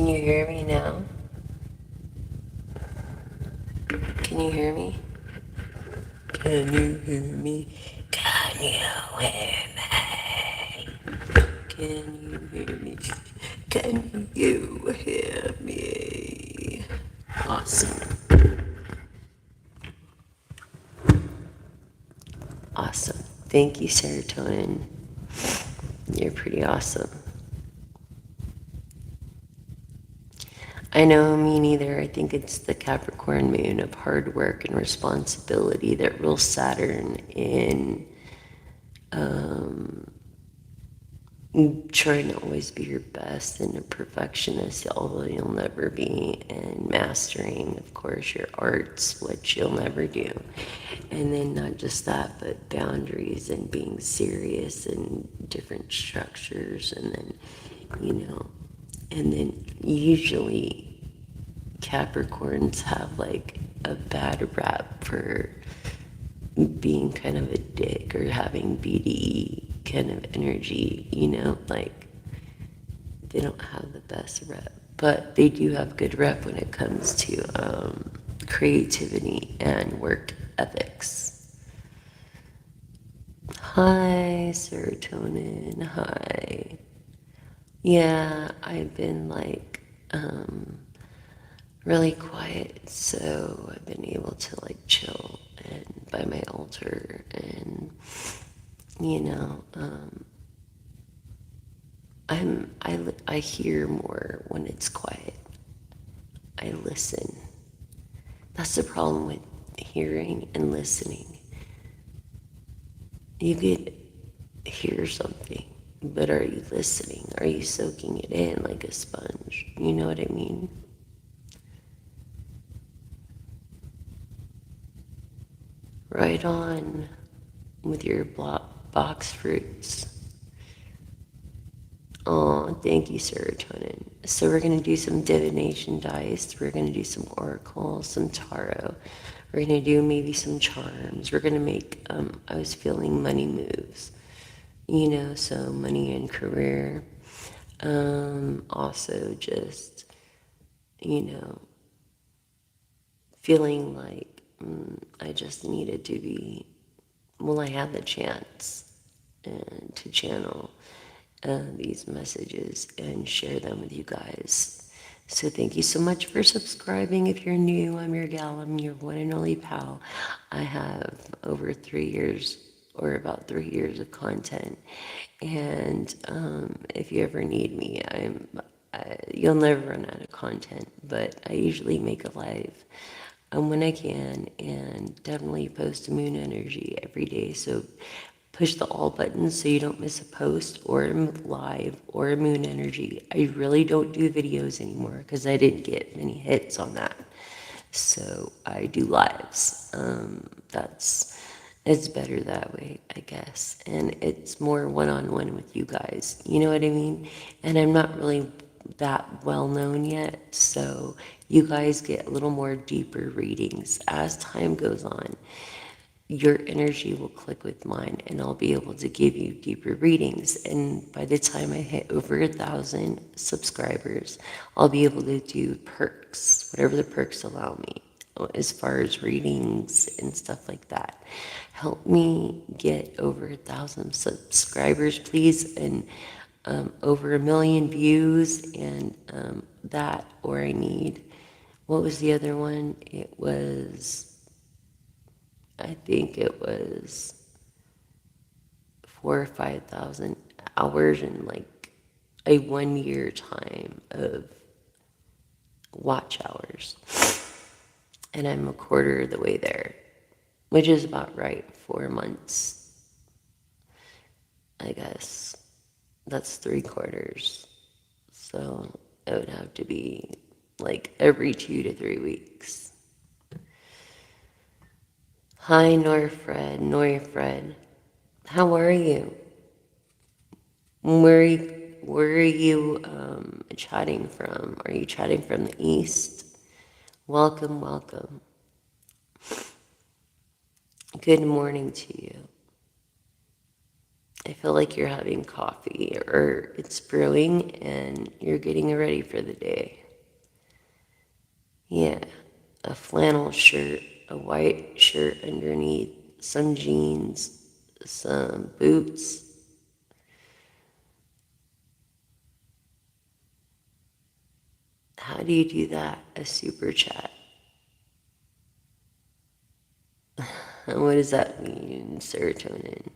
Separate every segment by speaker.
Speaker 1: Can you hear me now? Can you hear me? Can you hear me? Can you hear me? Can you hear me? Can you hear me? Awesome. Awesome. Thank you, serotonin. You're pretty awesome. I know, me neither. I think it's the Capricorn moon of hard work and responsibility that rules Saturn in trying to always be your best and a perfectionist, although you'll never be, and mastering, of course, your arts, which you'll never do. And then not just that, but boundaries and being serious and different structures, and then, and then usually Capricorns have like a bad rap for being kind of a dick or having BDE kind of energy, like they don't have the best rep, but they do have good rep when it comes to creativity and work ethics. Hi, serotonin. Hi. Yeah, I've been like really quiet, so I've been able to like chill and by my altar and I hear more when it's quiet. I listen. That's the problem with hearing and listening. You could hear something, but are you listening? Are you soaking it in like a sponge? You know what I mean? Right on with your box fruits. Oh, thank you, serotonin. So we're going to do some divination dice. We're going to do some oracle, some tarot. We're going to do maybe some charms. We're going to make, I was feeling money moves, so money and career. Also just, feeling like I just needed to be, well, I had the chance to channel these messages and share them with you guys. So thank you so much for subscribing. If you're new, I'm your gal. I'm your one and only pal. I have over 3 years or about 3 years of content. And if you ever need me, you'll never run out of content, but I usually make a live when I can, and definitely post moon energy every day. So push the all buttons so you don't miss a post or a live or a moon energy. I really don't do videos anymore because I didn't get many hits on that. So I do lives. It's better that way, I guess. And it's more one-on-one with you guys. You know what I mean? And I'm not really that well known yet, so you guys get a little more deeper readings as time goes on. Your energy will click with mine, and I'll be able to give you deeper readings. And by the time I hit over 1,000 subscribers, I'll be able to do perks, whatever the perks allow me, as far as readings and stuff like that. Help me get over 1,000 subscribers, please, and over 1 million views, and that, or I need, what was the other one? I think it was 4,000 or 5,000 hours in like a 1 year time of watch hours. And I'm a quarter of the way there, which is about right, 4 months, I guess. That's 3/4. So it would have to be like every 2 to 3 weeks. Hi, Norfred. How are you? Where are you chatting from? Are you chatting from the east? Welcome, welcome. Good morning to you. I feel like you're having coffee or it's brewing and you're getting ready for the day. Yeah, a flannel shirt, a white shirt underneath, some jeans, some boots. How do you do that? A super chat. And what does that mean, serotonin?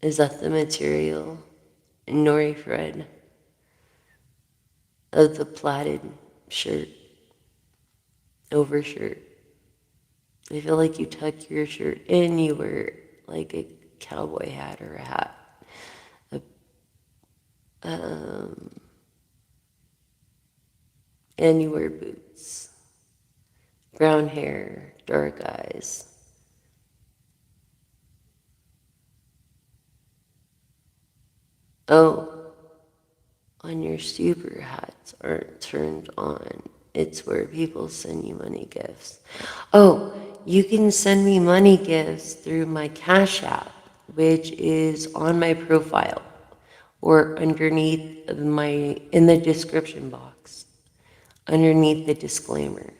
Speaker 1: Is that the material? Nori Fred of the plaited shirt, overshirt. I feel like you tuck your shirt in, you wear like a cowboy hat or a hat. A, um, and you wear boots. Brown hair, dark eyes. Oh, on your super hats aren't turned on. It's where people send you money gifts. Oh, you can send me money gifts through my Cash App, which is on my profile or underneath my, in the description box, underneath the disclaimer.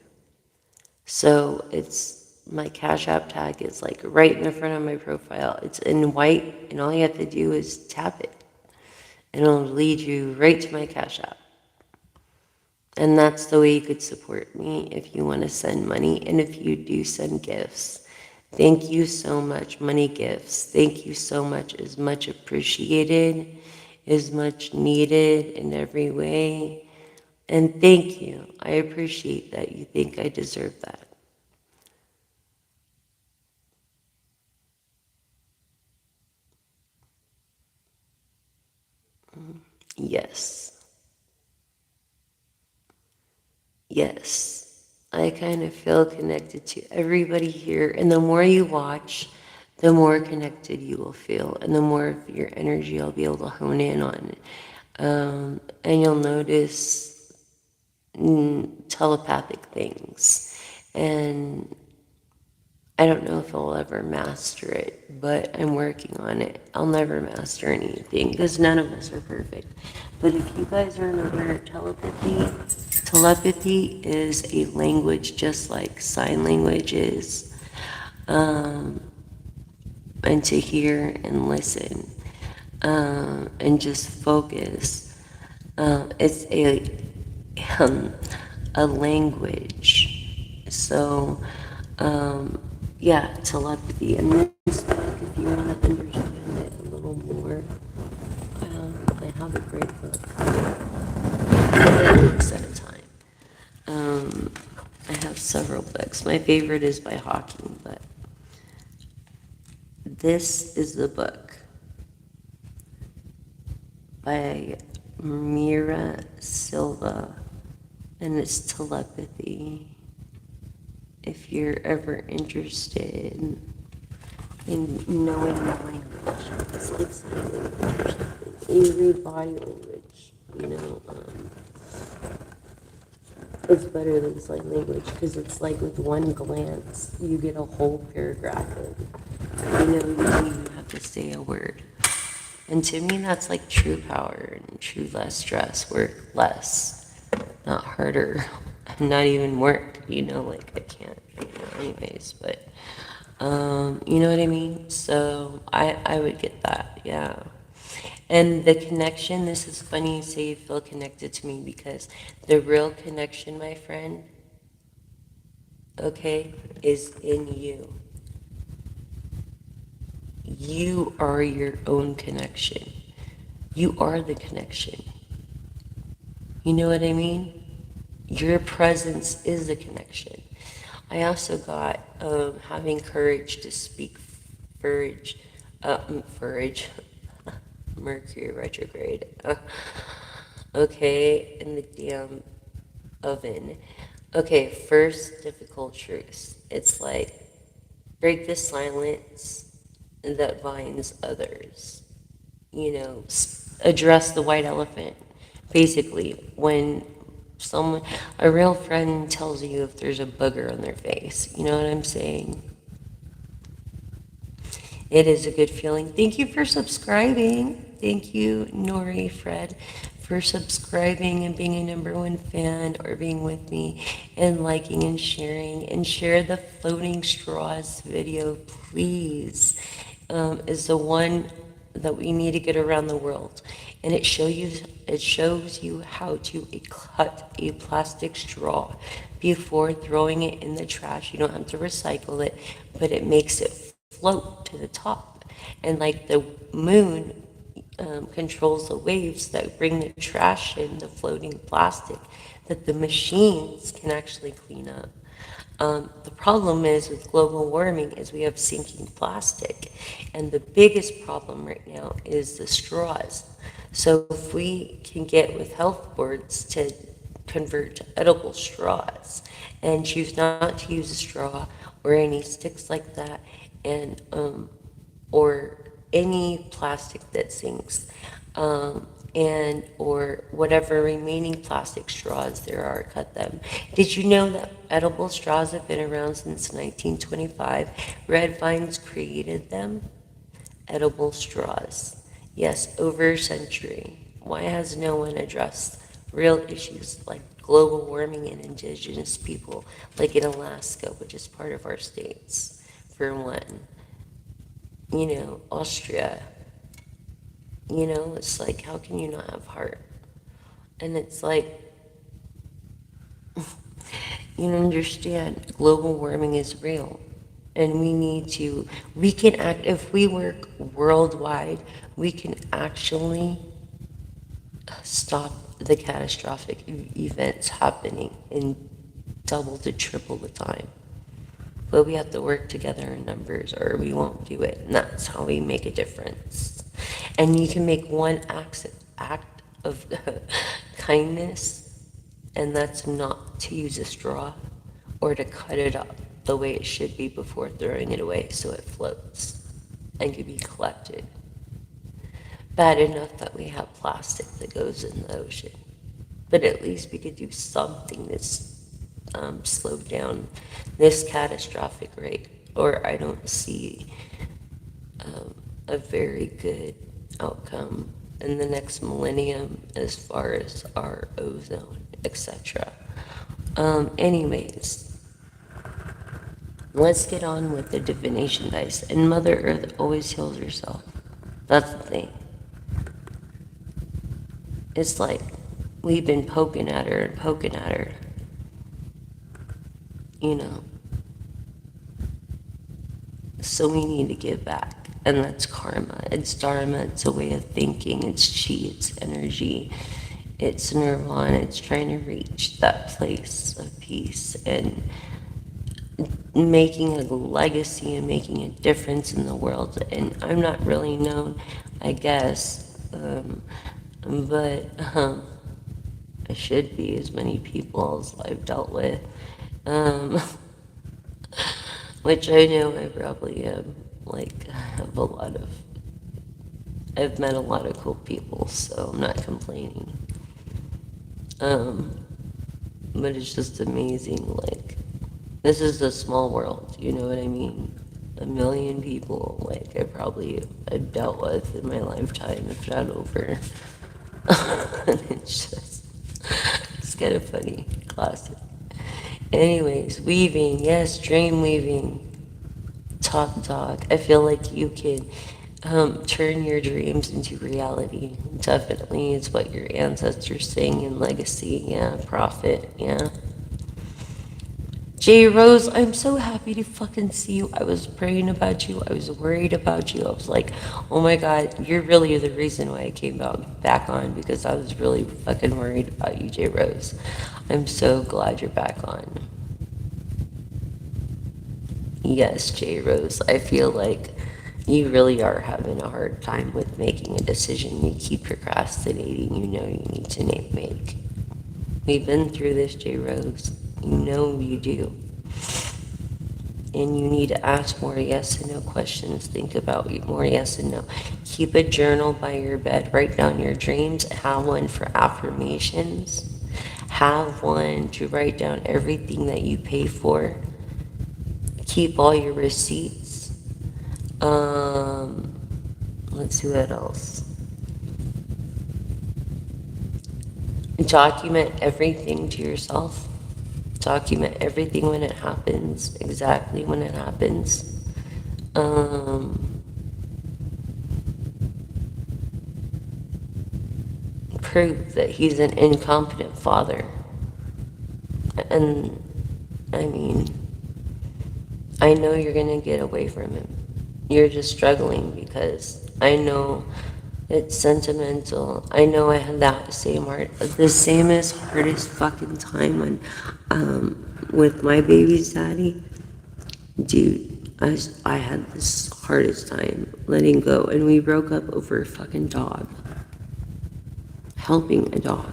Speaker 1: So it's, my Cash App tag is like right in the front of my profile. It's in white, and all you have to do is tap it, and it'll lead you right to my Cash App. And that's the way you could support me if you want to send money. And if you do send gifts, thank you so much. Money gifts, thank you so much. Is much appreciated, is much needed in every way. And thank you. I appreciate that. You think I deserve that. Yes. Yes. I kind of feel connected to everybody here. And the more you watch, the more connected you will feel. And the more of your energy I'll be able to hone in on. And you'll notice telepathic things. And I don't know if I'll ever master it, but I'm working on it. I'll never master anything because none of us are perfect. But if you guys aren't aware of telepathy is a language just like sign language is, and to hear and listen, and just focus. It's um, a language. So, um, yeah, telepathy. And this book, if you want to understand it a little more, I have a great book. Books at a time. I have several books. My favorite is by Hawking, but this is the book by Mira Silva, and it's telepathy. If you're ever interested in knowing the language, it's like sign language or something. You read body language, you know. It's better than sign language because it's like with one glance you get a whole paragraph in. You know, you don't even have to say a word. And to me, that's like true power and true less stress, work less, not harder, not even work, you know, like I can't right now anyways, but, you know what I mean? So I would get that, yeah. And the connection, this is funny you say you feel connected to me because the real connection, my friend, okay, is in you. You are your own connection. You are the connection. You know what I mean? Your presence is the connection. I also got having courage to speak courage, courage, Mercury retrograde. Okay, in the damn oven. Okay, first difficult truth. It's like break the silence that binds others. You know, address the white elephant. Basically, when Someone, a real friend tells you if there's a booger on their face. You know what I'm saying? It is a good feeling. Thank you for subscribing. Thank you, Nori Fred, for subscribing and being a #1 fan or being with me and liking and sharing. And share the floating straws video, please. Is the one that we need to get around the world. And it shows you how to cut a plastic straw before throwing it in the trash. You don't have to recycle it, but it makes it float to the top. And like the moon controls the waves that bring the trash in, the floating plastic, that the machines can actually clean up. The problem is with global warming is we have sinking plastic, and the biggest problem right now is the straws. So if we can get with health boards to convert to edible straws and choose not to use a straw or any sticks like that, and or any plastic that sinks, and or whatever remaining plastic straws there are, cut them. Did you know that edible straws have been around since 1925? Red Vines created them. Edible straws. Yes, over a century. Why has no one addressed real issues like global warming and indigenous people, like in Alaska, which is part of our states, for one? Austria. It's like, how can you not have heart? And it's like, you don't understand, global warming is real. And we can act, if we work worldwide, we can actually stop the catastrophic events happening in double to triple the time. But we have to work together in numbers or we won't do it. And that's how we make a difference. And you can make one act of kindness, and that's not to use a straw or to cut it up the way it should be before throwing it away so it floats and can be collected. Bad enough that we have plastic that goes in the ocean. But at least we could do something that's slow down this catastrophic rate, or I don't see a very good outcome in the next millennium as far as our ozone, etc. Anyways, let's get on with the divination dice. And Mother Earth always heals herself. That's the thing. It's like we've been poking at her and poking at her. So we need to give back. And that's karma. It's dharma. It's a way of thinking. It's chi. It's energy. It's nirvana. It's trying to reach that place of peace and making a legacy and making a difference in the world. And I'm not really known, I guess, but I should be, as many people as I've dealt with. Which I know I probably am. Like, I've met a lot of cool people, so I'm not complaining. But it's just amazing, like, this is a small world, you know what I mean? 1,000,000 people, like, I've dealt with in my lifetime, if not over. And it's kind of funny, classic. Anyways, weaving, yes, dream weaving. Talk. I feel like you can turn your dreams into reality. Definitely, it's what your ancestors sing in legacy. Yeah, prophet. Yeah. J Rose, I'm so happy to fucking see you. I was praying about you. I was worried about you. I was like, oh my God, you're really the reason why I came back on, because I was really fucking worried about you, J Rose. I'm so glad you're back on. Yes, J Rose, I feel like you really are having a hard time with making a decision. You keep procrastinating. You know you need to make. We've been through this, J Rose. You know you do. And you need to ask more yes and no questions. Think about more yes and no. Keep a journal by your bed. Write down your dreams. Have one for affirmations. have one to write down everything that you pay for, keep all your receipts. Let's see what else. Document everything to yourself. Document everything when it happens, exactly when it happens. Prove that he's an incompetent father. And I mean, I know you're gonna get away from him. You're just struggling because I know it's sentimental. I know I had that same the samest, hardest fucking time when, with my baby's daddy. Dude, I had this hardest time letting go, and we broke up over a fucking dog. Helping a dog.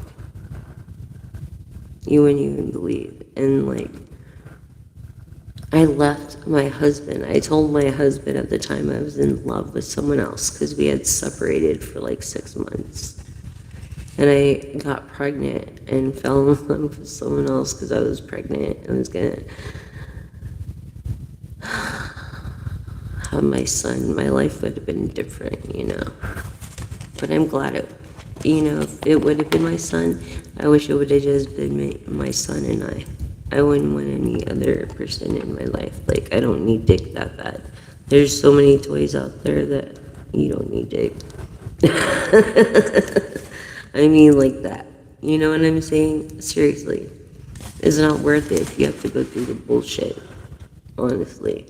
Speaker 1: You wouldn't even believe. And like, I left my husband. I told my husband at the time I was in love with someone else because we had separated for like 6 months. And I got pregnant and fell in love with someone else because I was pregnant. I was gonna have my son. My life would have been different, you know. But I'm glad if it would have been my son, I wish it would have just been my son and I. I wouldn't want any other person in my life. Like, I don't need dick that bad. There's so many toys out there that you don't need dick. I mean, like that. You know what I'm saying? Seriously. It's not worth it if you have to go through the bullshit. Honestly.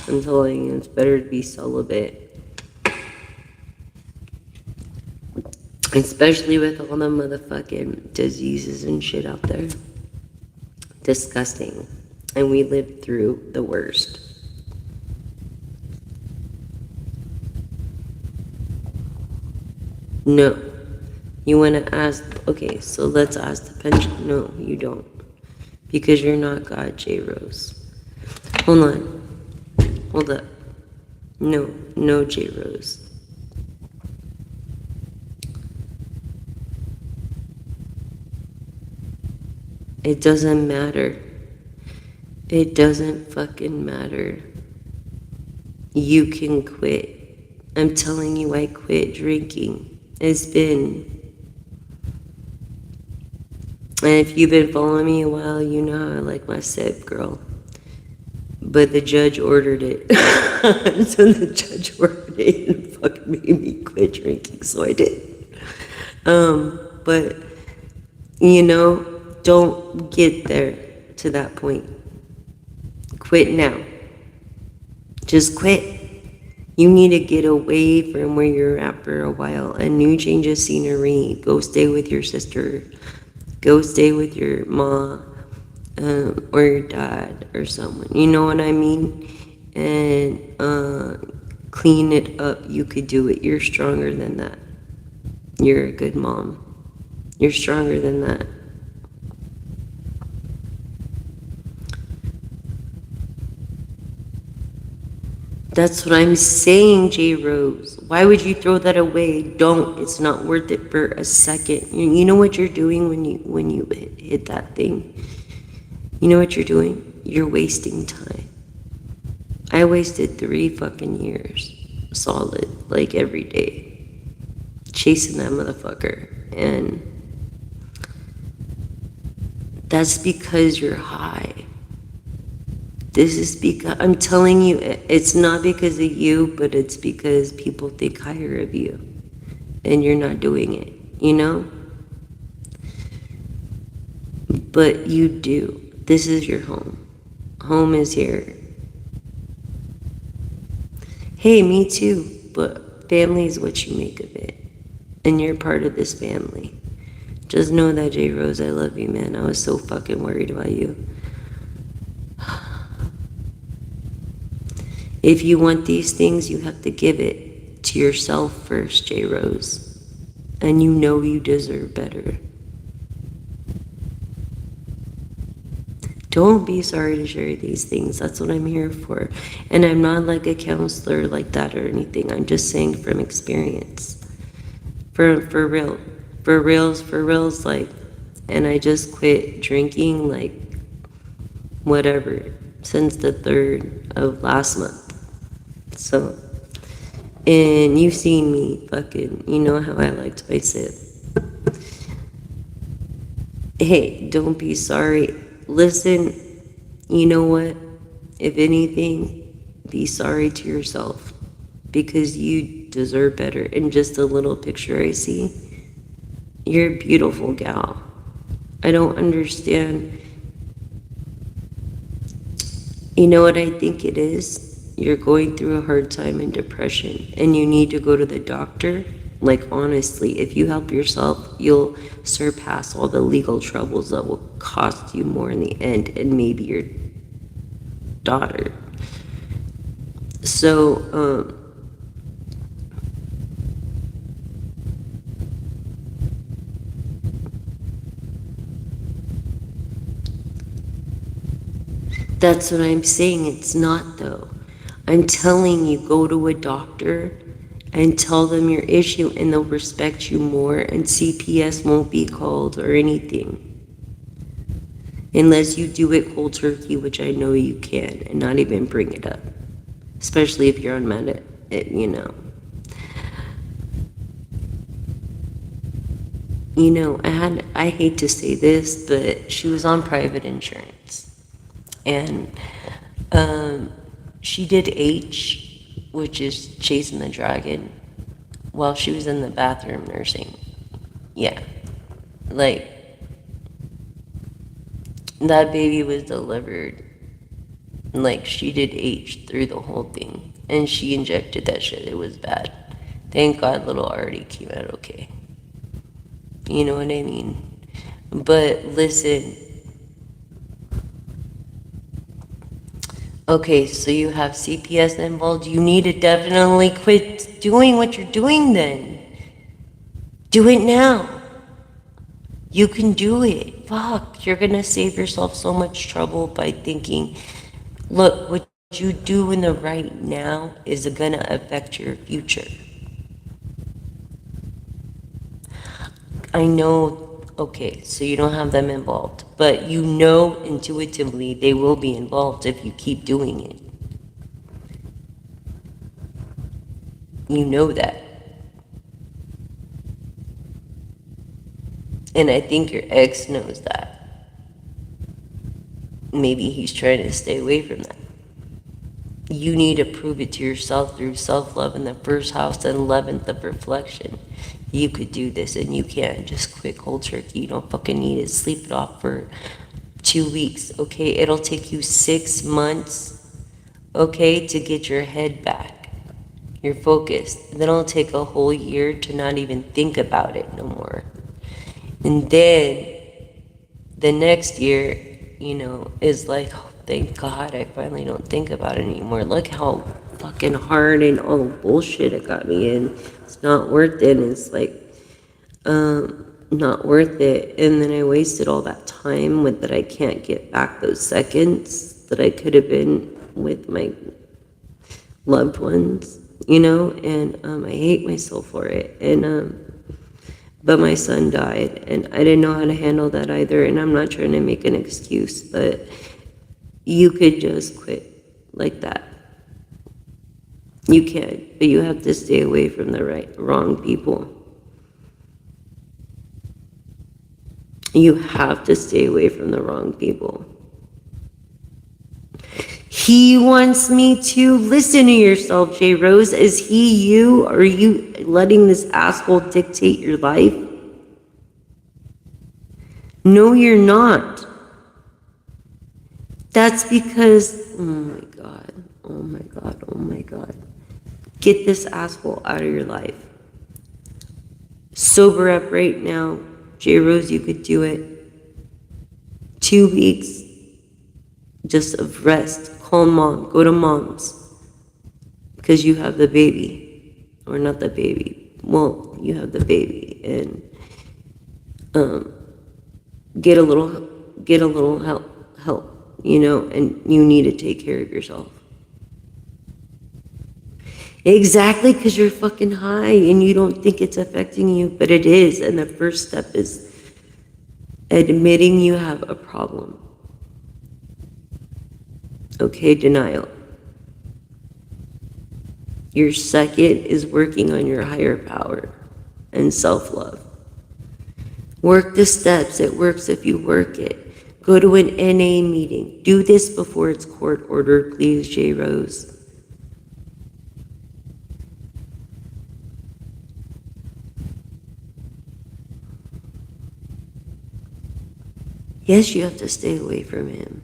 Speaker 1: I'm telling you, it's better to be celibate. Especially with all the motherfucking diseases and shit out there. Disgusting. And we lived through the worst. No. You want to ask, okay, so let's ask the pension. No, you don't. Because you're not God, J. Rose. Hold on. Hold up. No, J. Rose. It doesn't matter. It doesn't fucking matter. You can quit. I'm telling you, I quit drinking. It's been... And if you've been following me a while, you know how I like my sip, girl. But the judge ordered it. So the judge ordered it and fucking made me quit drinking, so I did. But, don't get there to that point. Quit now. Just quit. You need to get away from where you're at for a while. A new change of scenery. Go stay with your sister. Go stay with your mom or your dad or someone. You know what I mean? And clean it up. You could do it. You're stronger than that. You're a good mom. You're stronger than that. That's what I'm saying, J. Rose. Why would you throw that away? Don't. It's not worth it for a second. You know what you're doing when you hit that thing? You know what you're doing? You're wasting time. I wasted 3 fucking years, solid, like every day, chasing that motherfucker. And that's because you're high. This is because, I'm telling you, it's not because of you, but it's because people think higher of you. And you're not doing it, you know? But you do. This is your home. Home is here. Hey, me too. But family is what you make of it. And you're part of this family. Just know that, J. Rose, I love you, man. I was so fucking worried about you. If you want these things, you have to give it to yourself first, J. Rose. And you know you deserve better. Don't be sorry to share these things. That's what I'm here for. And I'm not like a counselor like that or anything. I'm just saying from experience. For real. For reals, like, and I just quit drinking, like, whatever, since the 3rd of last month. So, and you've seen me fucking, you know how I like to sip. Hey, don't be sorry. Listen, you know what? If anything, be sorry to yourself because you deserve better. In just a little picture I see, you're a beautiful gal. I don't understand. You know what I think it is? You're going through a hard time in depression and you need to go to the doctor. Like, honestly, if you help yourself, you'll surpass all the legal troubles that will cost you more in the end and maybe your daughter. So, that's what I'm saying. It's not, though. I'm telling you, go to a doctor and tell them your issue, and they'll respect you more, and CPS won't be called or anything. Unless you do it cold turkey, which I know you can, and not even bring it up. Especially if you're on you know. You know, I hate to say this, but she was on private insurance. And she did H, which is chasing the dragon, while she was in the bathroom nursing. Yeah. Like, that baby was delivered. Like, she did H through the whole thing. And she injected that shit. It was bad. Thank God little Artie came out okay. You know what I mean? But listen. Okay, so you have CPS involved. You need to definitely quit doing what you're doing then. Do it now. You can do it. Fuck, you're gonna save yourself so much trouble by thinking, look, what you do in the right now is gonna affect your future. I know, okay, so you don't have them involved, but you know intuitively they will be involved if you keep doing it. You know that. And I think your ex knows that. Maybe he's trying to stay away from that. You need to prove it to yourself through self-love in the first house and 11th of reflection. You could do this and you can. Just quit cold turkey. You don't fucking need it. Sleep it off for 2 weeks, okay? It'll take you 6 months, okay, to get your head back. You're focused. Then it'll take a whole year to not even think about it no more. And then the next year, you know, is like, oh, thank God I finally don't think about it anymore. Look how fucking hard and all the bullshit it got me in. It's not worth it. And it's like, not worth it. And then I wasted all that time with that I can't get back those seconds that I could have been with my loved ones, you know, and I hate myself for it. And but my son died, and I didn't know how to handle that either, and I'm not trying to make an excuse, but you could just quit like that. You can, but you have to stay away from the wrong people. You have to stay away from the wrong people. He wants me to listen to yourself, J. Rose. Is he you? Or are you letting this asshole dictate your life? No, you're not. That's because, oh my God, oh my God, oh my God. Get this asshole out of your life. Sober up right now. J. Rose, you could do it. 2 weeks just of rest. Call mom. Go to mom's. Because you have the baby. Or not the baby. Well, you have the baby. And get a little help, you know, and you need to take care of yourself. Exactly, because you're fucking high and you don't think it's affecting you, but it is. And the first step is Admitting you have a problem. Okay, denial. Your second is working on your higher power and self-love. Work the steps. It works if you work it. Go to an NA meeting. Do this before it's court ordered, please, J. Rose. Yes, you have to stay away from him.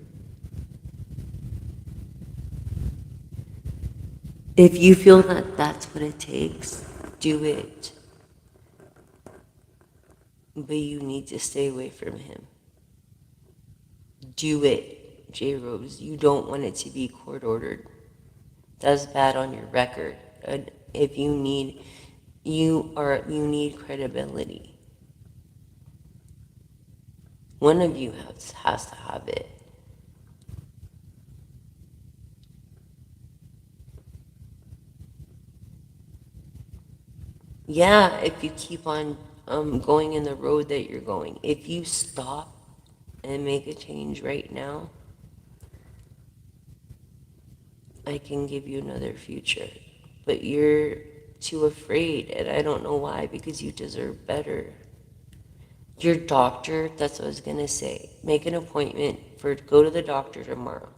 Speaker 1: If you feel that that's what it takes, do it. But you need to stay away from him. Do it, J. Rose. You don't want it to be court ordered. That's bad on your record. And if you need, you need credibility. One of you has to have it. Yeah, if you keep on going in the road that you're going. If you stop and make a change right now, I can give you another future. But you're too afraid, and I don't know why, because you deserve better. Your doctor, that's what I was gonna say. Make an appointment go to the doctor tomorrow.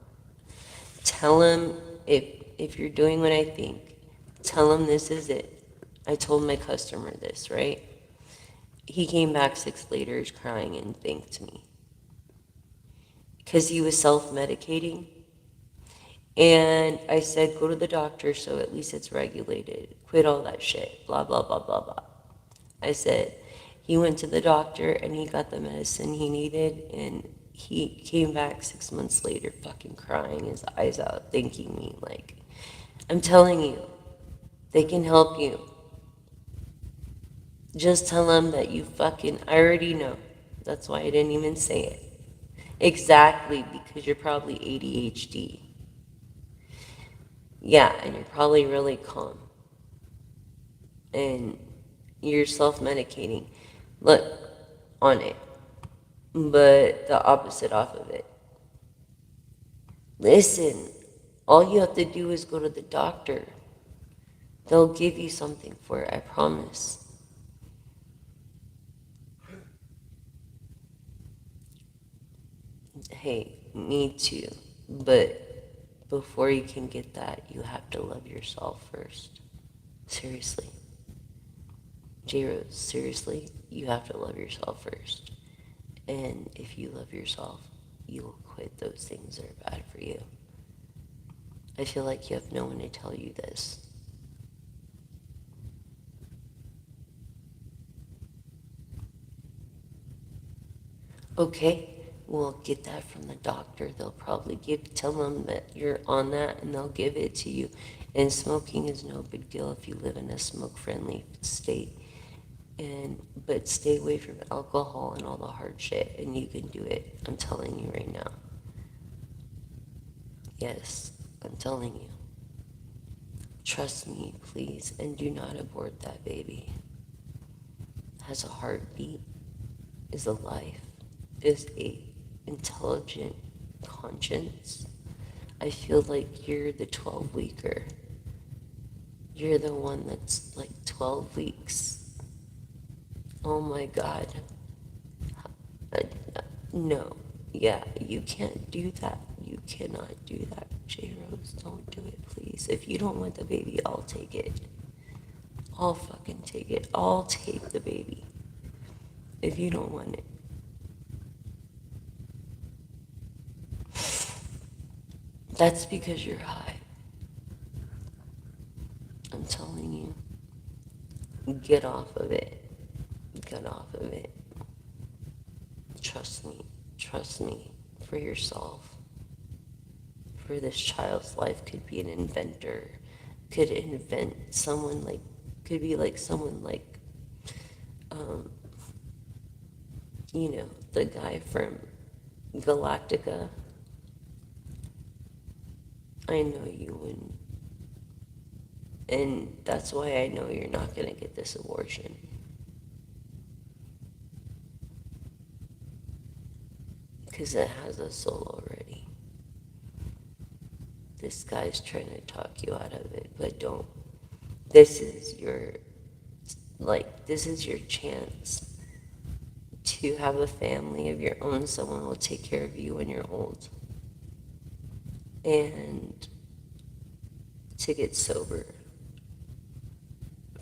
Speaker 1: Tell him if you're doing what I think, tell him this is it. I told my customer this, right? He came back 6 later crying and thanked me. Because he was self-medicating. And I said, go to the doctor so at least it's regulated. Quit all that shit. Blah, blah, blah, blah, blah. I said, he went to the doctor and he got the medicine he needed, and he came back 6 months later fucking crying his eyes out, thanking me. Like, I'm telling you, they can help you. Just tell them that you fucking, I already know. That's why I didn't even say it. Exactly, because you're probably ADHD. Yeah, and you're probably really calm. And you're self-medicating. Look, on it. But the opposite off of it. Listen, all you have to do is go to the doctor. They'll give you something for it, I promise. Hey, me too. But before you can get that, you have to love yourself first. Seriously. J-Rose, seriously, you have to love yourself first. And if you love yourself, you will quit those things that are bad for you. I feel like you have no one to tell you this. Okay, well, get that from the doctor. They'll probably tell them that you're on that, and they'll give it to you. And smoking is no big deal if you live in a smoke-friendly state. But stay away from alcohol and all the hard shit, and you can do it. I'm telling you right now. Yes, I'm telling you. Trust me, please, and do not abort that baby. Has a heartbeat, is alive, is a intelligent conscience. I feel like you're the 12-weeker. You're the one that's like 12 weeks. Oh my God. No. Yeah, you can't do that. You cannot do that, J-Rose. Don't do it, please. If you don't want the baby, I'll take it. I'll fucking take it. I'll take the baby. If you don't want it. That's because you're high. I'm telling you. Get off of it. Get off of it. Trust me. Trust me. For yourself. For this child's life could be an inventor. Could invent someone like, could be like someone like, you know, the guy from Galactica. I know you wouldn't. And that's why I know you're not going to get this abortion. because it has a soul already. This guy's trying to talk you out of it, but don't. This is your, this is your chance to have a family of your own. Someone will take care of you when you're old. And to get sober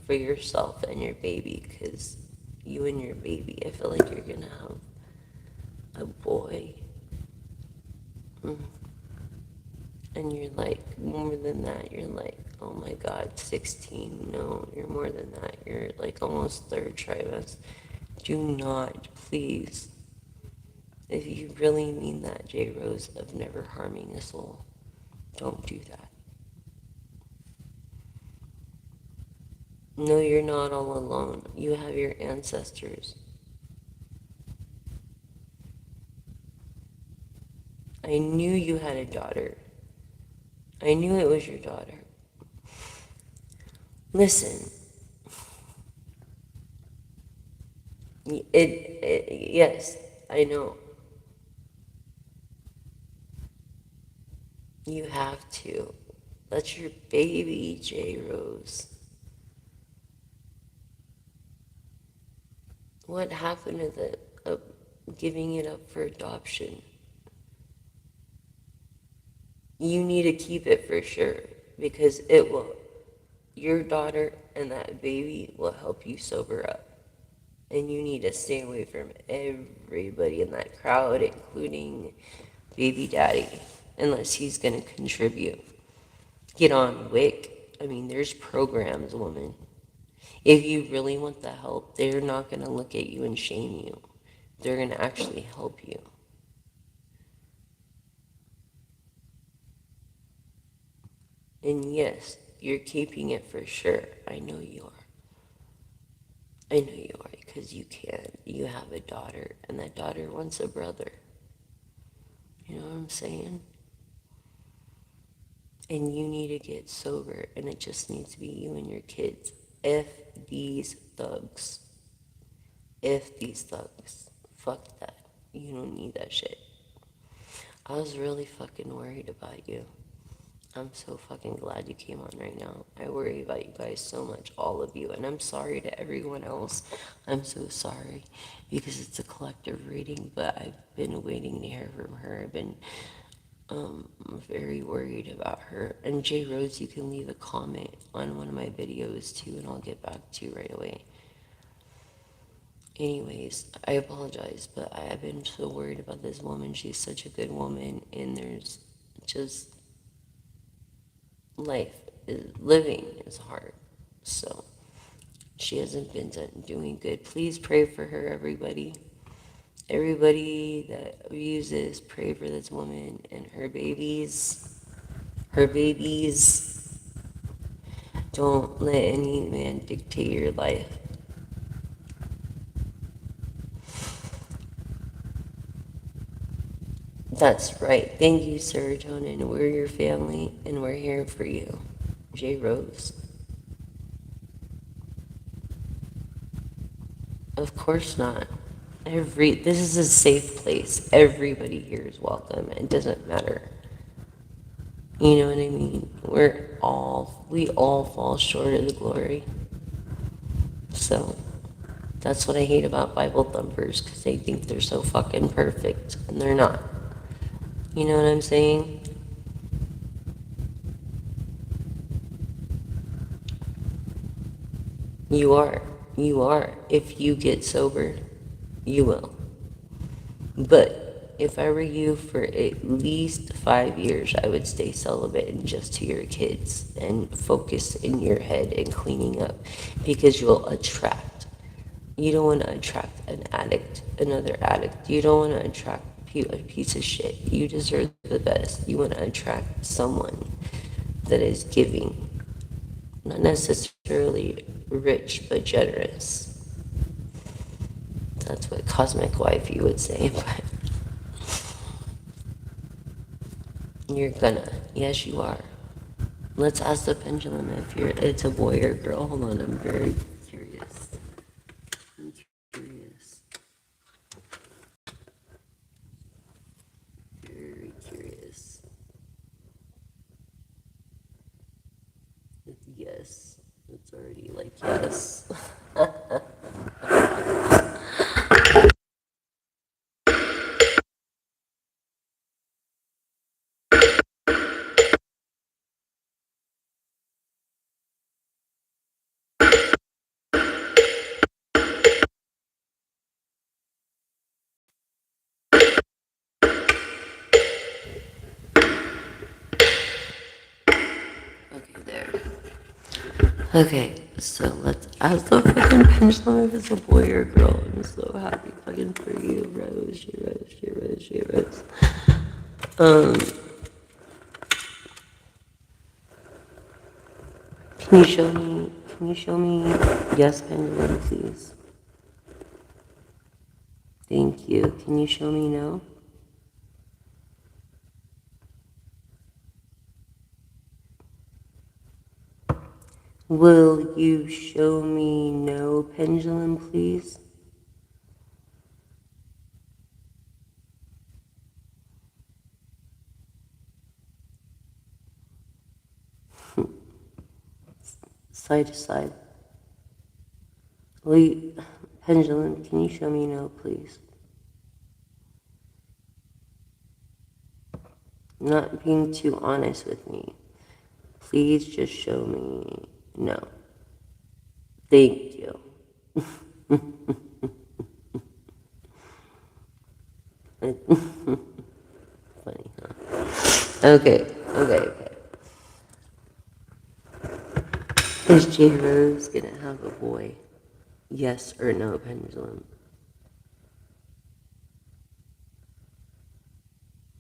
Speaker 1: for yourself and your baby, because you and your baby, I feel like you're going to have a boy. And you're like, more than that, you're like, oh my God, 16. No, you're more than that. You're like almost third trimester. Do not, please, if you really mean that, J. Rose, of never harming a soul, don't do that. No, you're not all alone. You have your ancestors. I knew you had a daughter. I knew it was your daughter. Listen, yes, I know. You have to. That's your baby, J. Rose. What happened to the giving it up for adoption? You need to keep it for sure, because it will. Your daughter and that baby will help you sober up. And you need to stay away from everybody in that crowd, including baby daddy, unless he's going to contribute. Get on WIC. I mean, there's programs, woman. If you really want the help, they're not going to look at you and shame you. They're going to actually help you. And yes, you're keeping it for sure. I know you are. I know you are, because you can. You have a daughter, and that daughter wants a brother. You know what I'm saying? And you need to get sober, and it just needs to be you and your kids. F these thugs. F these thugs. Fuck that. You don't need that shit. I was really fucking worried about you. I'm so fucking glad you came on right now. I worry about you guys so much, all of you, and I'm sorry to everyone else. I'm so sorry, because it's a collective reading, but I've been waiting to hear from her. I've been very worried about her. And J. Rose, you can leave a comment on one of my videos too, and I'll get back to you right away. Anyways, I apologize, but I've been so worried about this woman. She's such a good woman, and there's just living is hard. So she hasn't been doing good. Please pray for her, everybody. Everybody that views this, pray for this woman and her babies. Her babies. Don't let any man dictate your life. That's right. Thank you, Serotonin. We're your family, and we're here for you. J. Rose. Of course not. This is a safe place. Everybody here is welcome. It doesn't matter. You know what I mean? We all fall short of the glory. So that's what I hate about Bible thumpers, because they think they're so fucking perfect, and they're not. You know what I'm saying? You are. You are. If you get sober, you will. But if I were you, for at least 5 years, I would stay celibate and just to your kids and focus in your head and cleaning up, because you'll attract. You don't want to attract an addict, another addict. You don't want to attract a piece of shit. You deserve the best. You want to attract someone that is giving, not necessarily rich, but generous. That's what Cosmic Wifey would say, but you're gonna. Yes, you are. Let's ask the pendulum if it's a boy or girl. Hold on, I'm very curious. I'm curious. Yes. Okay, there. Okay, so let's ask the fucking pendulum if it's a boy or a girl. I'm so happy fucking for you, Rose. She rose, she rose, she rose. Um, can you show me yes, pendulum, please? Thank you. Can you show me no? Will you show me no, pendulum, please? Side to side. Will you, pendulum, can you show me no, please? Not being too honest with me. Please just show me no. Thank you. Funny, huh? Okay. Is J Rose gonna have a boy? Yes or no, pendulum?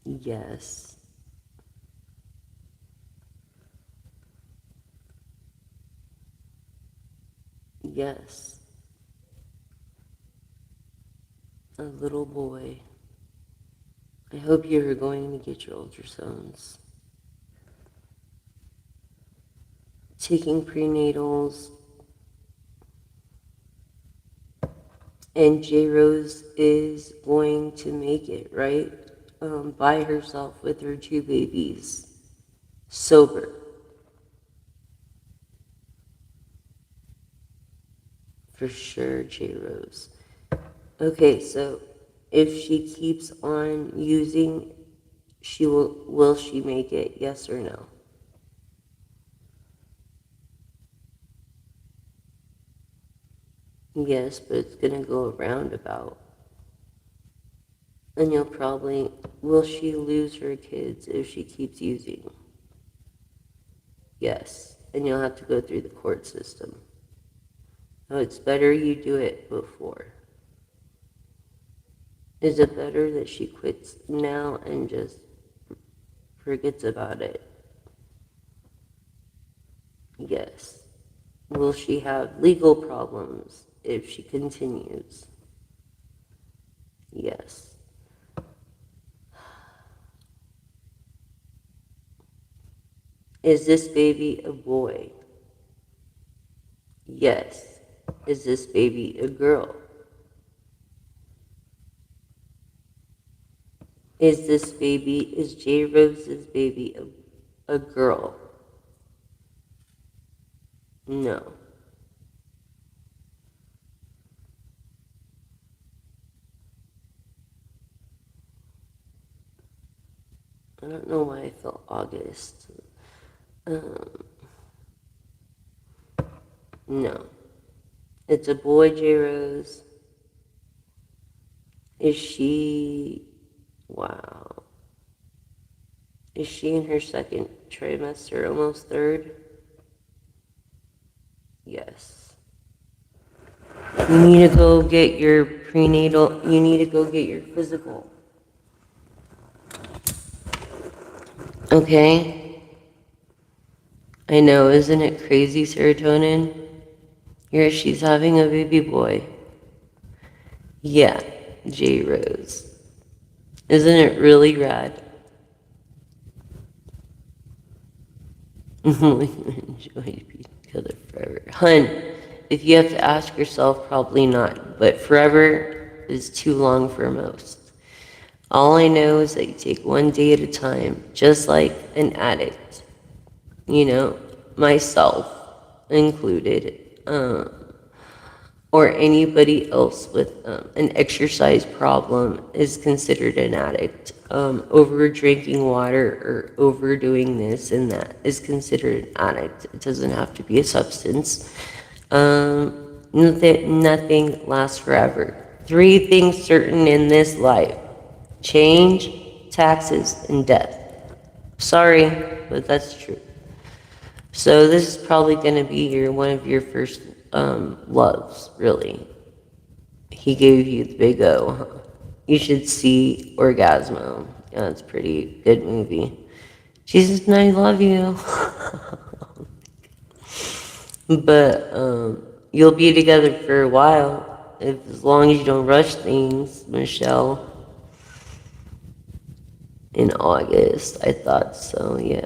Speaker 1: Yes. Yes. A little boy. I hope you're going to get your ultrasounds. Taking prenatals. And J Rose is going to make it, right? By herself with her two babies. Sober. For sure, J Rose. Okay, so if she keeps on using, will she make it? Yes or no? Yes, but it's gonna go a roundabout. And will she lose her kids if she keeps using? Yes, and you'll have to go through the court system. So it's better you do it before. Is it better that she quits now and just forgets about it? Yes. Will she have legal problems if she continues? Yes. Is this baby a boy? Yes. Is this baby a girl? Is J Rose's baby a girl? No. I don't know why I felt August. No. It's a boy, J Rose. Is she, wow. Is she in her second trimester, almost third? Yes. You need to go get your prenatal, you need to go get your physical. Okay? I know, isn't it crazy, serotonin? Here she's having a baby boy. Yeah, J Rose. Isn't it really rad? Enjoy together forever. Hun, if you have to ask yourself, probably not. But forever is too long for most. All I know is that you take one day at a time, just like an addict. You know, myself included. or anybody else with an exercise problem is considered an addict. Over drinking water or overdoing this and that is considered an addict. It doesn't have to be a substance. Nothing lasts forever. Three things certain in this life: change, taxes, and death. Sorry, but that's true. So this is probably going to be one of your first loves, really. He gave you the big O. Huh? You should see Orgasmo. Yeah, it's a pretty good movie. Jesus, and I love you. But you'll be together for a while, as long as you don't rush things, Michelle. In August, I thought so, yeah.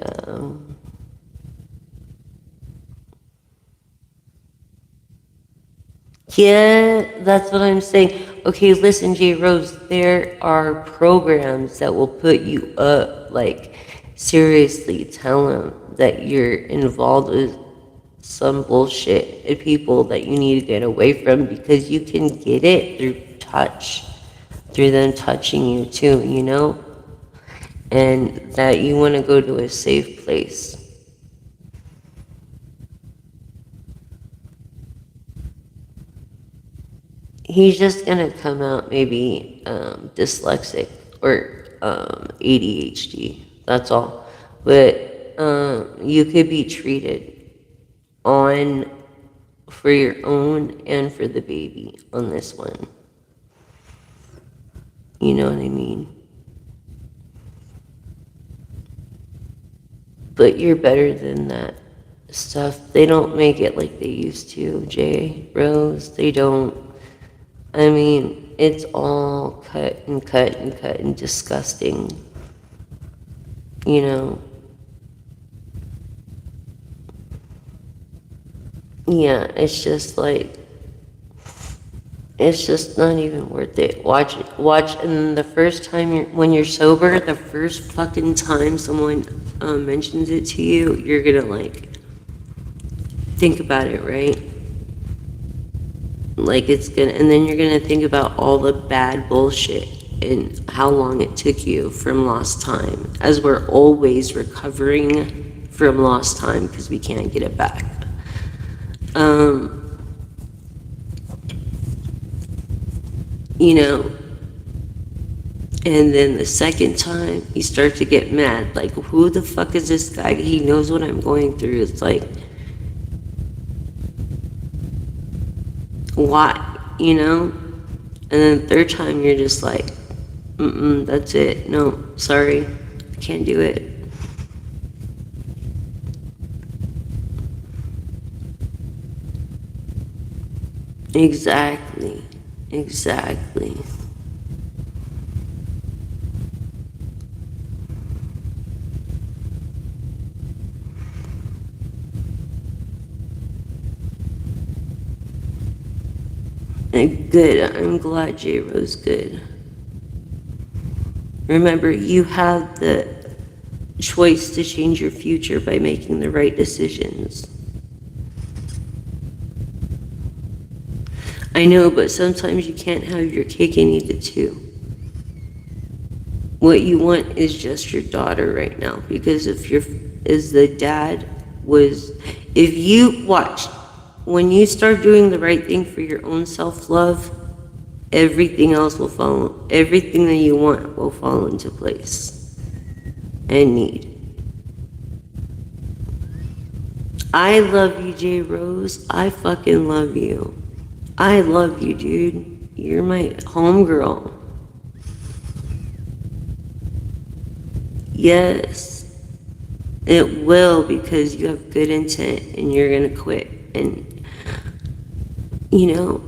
Speaker 1: Yeah, that's what I'm saying. Okay, listen, J. Rose, there are programs that will put you up. Like, seriously, tell them that you're involved with some bullshit and people that you need to get away from, because you can get it through touch, through them touching you too, you know? And that you want to go to a safe place. He's just gonna come out maybe dyslexic or ADHD. That's all. But you could be treated on for your own and for the baby on this one. You know what I mean? But you're better than that stuff. They don't make it like they used to, Jay Rose. They don't. I mean, it's all cut and cut and cut and disgusting, you know? Yeah, it's just like, it's just not even worth it. Watch, and the first time when you're sober, the first fucking time someone mentions it to you, you're gonna like, think about it, right? Like it's gonna, and then you're gonna think about all the bad bullshit and how long it took you from lost time, as we're always recovering from lost time because we can't get it back. You know, and then the second time you start to get mad, like, who the fuck is this guy? He knows what I'm going through. It's like, why, you know? And then the third time you're just like, that's it. No, sorry, I can't do it. Exactly. Exactly. And good. I'm glad J Rose good. Remember, you have the choice to change your future by making the right decisions. I know, but sometimes you can't have your cake and eat it too. What you want is just your daughter right now, because if the dad was, if you watch, when you start doing the right thing for your own self-love, everything else will follow, everything that you want will fall into place and need. I love you, J Rose. I fucking love you. I love you, dude. You're my homegirl. Yes, it will, because you have good intent and you're gonna quit. And, you know,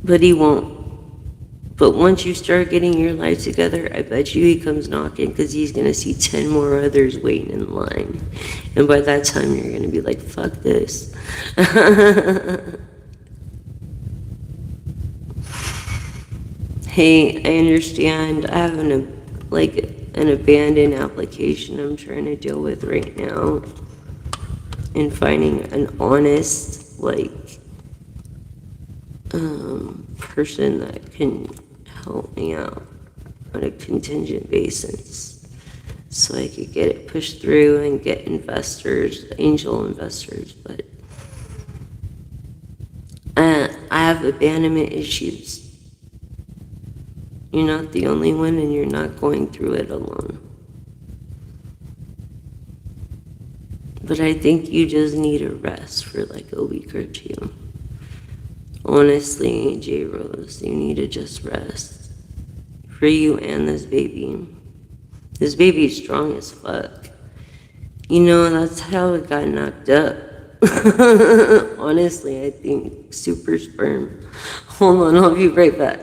Speaker 1: but he won't. But once you start getting your life together, I bet you he comes knocking, because he's gonna see 10 more others waiting in line. And by that time, you're gonna be like, fuck this. Hey, I understand. I have an an abandoned application I'm trying to deal with right now, and finding an honest, like, person that can help me out on a contingent basis so I could get it pushed through and get investors, angel investors. But I have abandonment issues. You're not the only one, and you're not going through it alone. But I think you just need a rest for like a week or two. Honestly, J. Rose, you need to just rest. For you and this baby. This baby's strong as fuck. You know, that's how it got knocked up. Honestly, I think super sperm. Hold on, I'll be right back.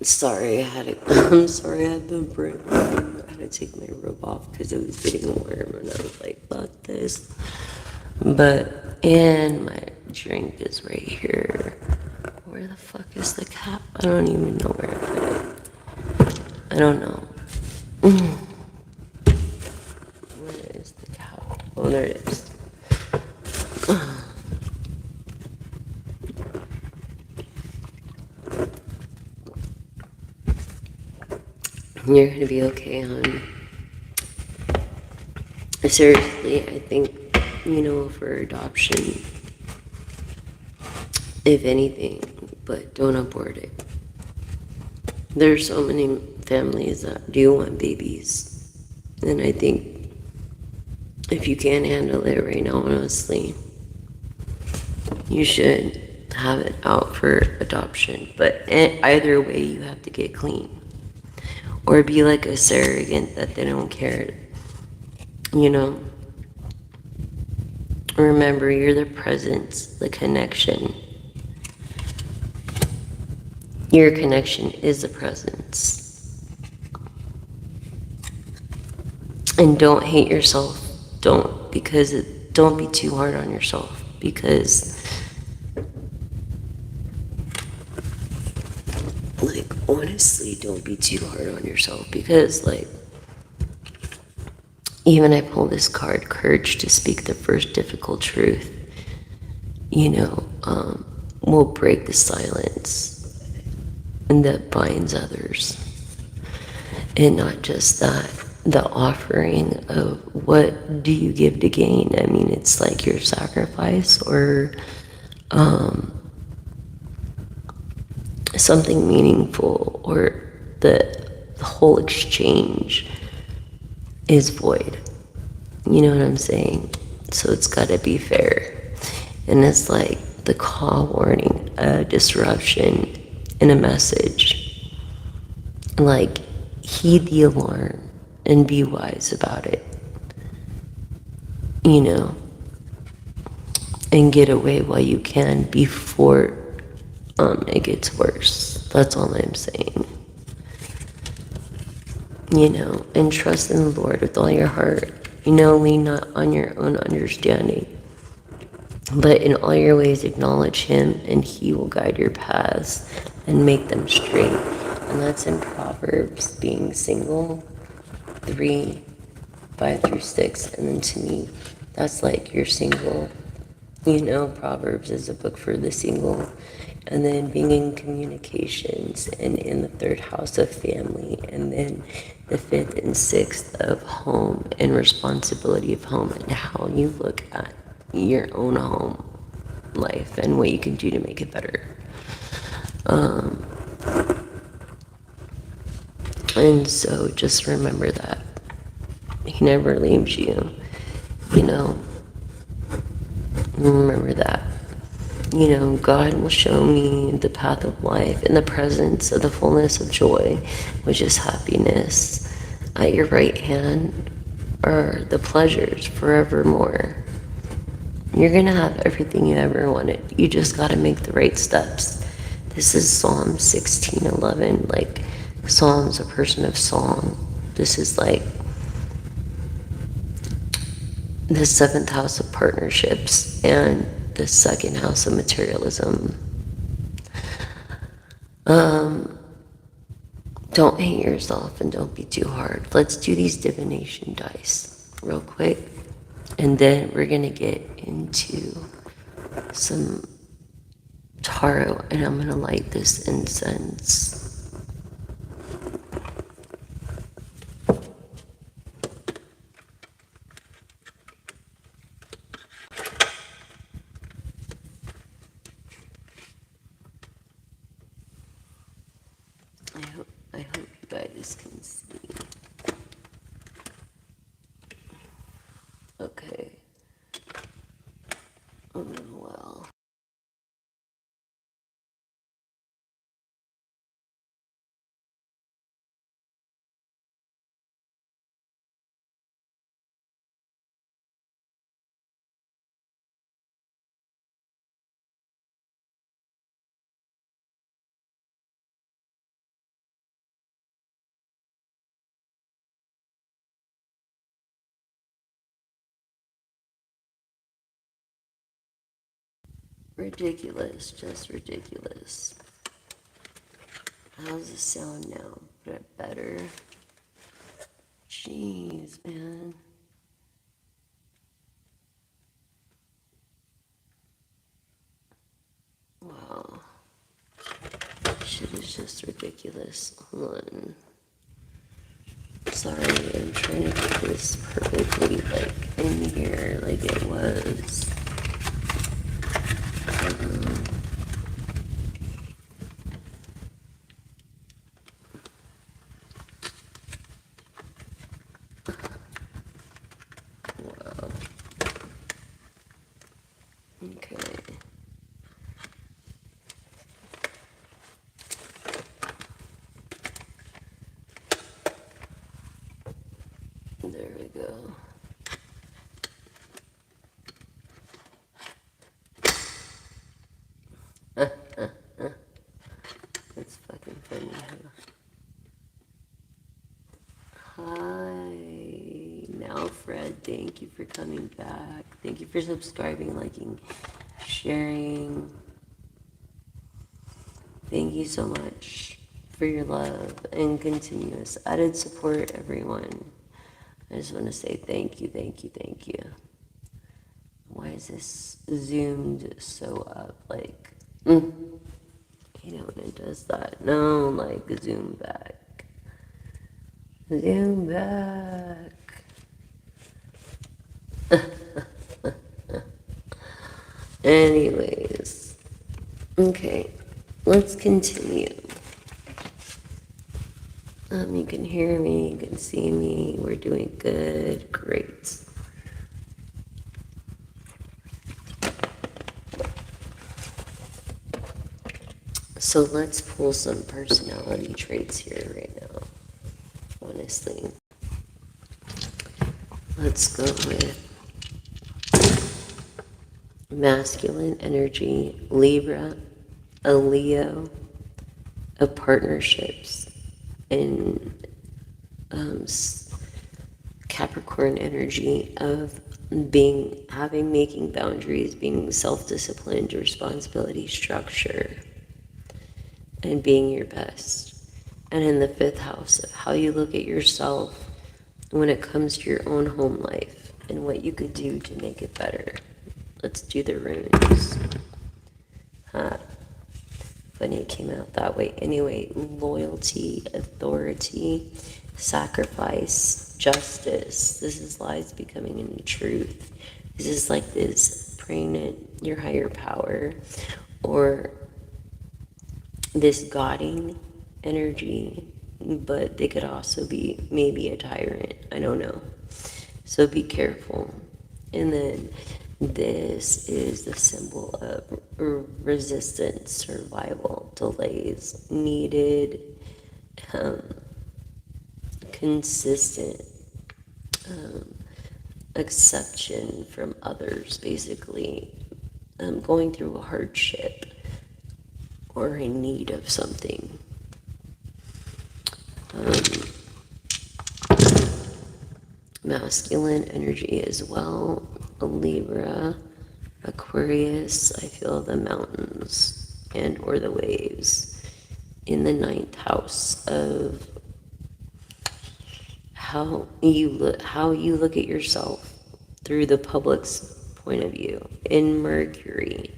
Speaker 1: Sorry, I'm sorry, I had the break. I had to take my robe off because it was getting warm, and I was like, fuck this. But, and my drink is right here. Where the fuck is the cap? I don't even know where I put it. I don't know. Where is the cap? Oh, there it is. You're gonna be okay, hon. Seriously, I think, you know, for adoption, if anything, but don't abort it. There's so many families that do want babies, and I think if you can't handle it right now, honestly, you should have it out for adoption. But either way, you have to get clean. Or be like a surrogate that they don't care, you know? Remember, you're the presence, the connection. Your connection is the presence. And don't hate yourself. Don't be too hard on yourself, because like, honestly, don't be too hard on yourself, because like, even I pull this card, courage to speak the first difficult truth, you know, will break the silence and that binds others. And not just that, the offering of what do you give to gain? I mean, it's like your sacrifice or something meaningful, or the whole exchange is void. You know what I'm saying? So it's got to be fair. And it's like the call warning, a disruption in a message. Like, heed the alarm and be wise about it. You know? And get away while you can before it gets worse. That's all I'm saying. You know, and trust in the Lord with all your heart. You know, lean not on your own understanding, but in all your ways acknowledge Him, and He will guide your paths and make them straight. And that's in Proverbs, being single, 3:5-6. And then to me, that's like you're single. You know, Proverbs is a book for the single. and then being in communications and in the third house of family, and then the fifth and sixth of home and responsibility of home, and how you look at your own home life and what you can do to make it better. And so just remember that he never leaves you, you know. Remember that. You know, God will show me the path of life in the presence of the fullness of joy, which is happiness. At your right hand are the pleasures forevermore. You're going to have everything you ever wanted. You just got to make the right steps. This is Psalm 16:11. Like, Psalm's a person of song. This is like the seventh house of partnerships and the second house of materialism. Don't hate yourself and don't be too hard. Let's do these divination dice real quick, and then we're gonna get into some tarot, and I'm gonna light this incense. I hope you guys can see. Okay. Well. Ridiculous, just ridiculous. How's the sound now? Better? Jeez, man. Wow. Shit is just ridiculous. Hold on. Sorry, I'm trying to get this perfectly, like, in here, like it was. Wow. Okay. There we go. That's fucking funny, huh? Hi. Now, Fred, thank you for coming back. Thank you for subscribing, liking, sharing. Thank you so much for your love and continuous added support, everyone. I just want to say thank you, thank you, thank you. Why is this zoomed so up? Like, you know when it does that? No, like, zoom back. Zoom back. Anyways, okay, let's continue. You can hear me, you can see me, we're doing good, great. So let's pull some personality traits here right now, honestly. Let's go with masculine energy, Libra, a Leo, of partnerships, and Capricorn energy of making boundaries, being self-disciplined, responsibility, structure, and being your best. And in the fifth house of how you look at yourself when it comes to your own home life and what you could do to make it better. Let's do the runes. funny it came out that way. Anyway, loyalty, authority, sacrifice, justice. This is lies becoming into truth. This is like this pregnant, your higher power, or this guiding energy, but they could also be maybe a tyrant. I don't know. So be careful. And then this is the symbol of resistance, survival, delays, needed, consistent exception from others, basically. Going through a hardship or in need of something. Masculine energy as well. A Libra, Aquarius, I feel the mountains and or the waves in the ninth house of how you look at yourself through the public's point of view. In Mercury,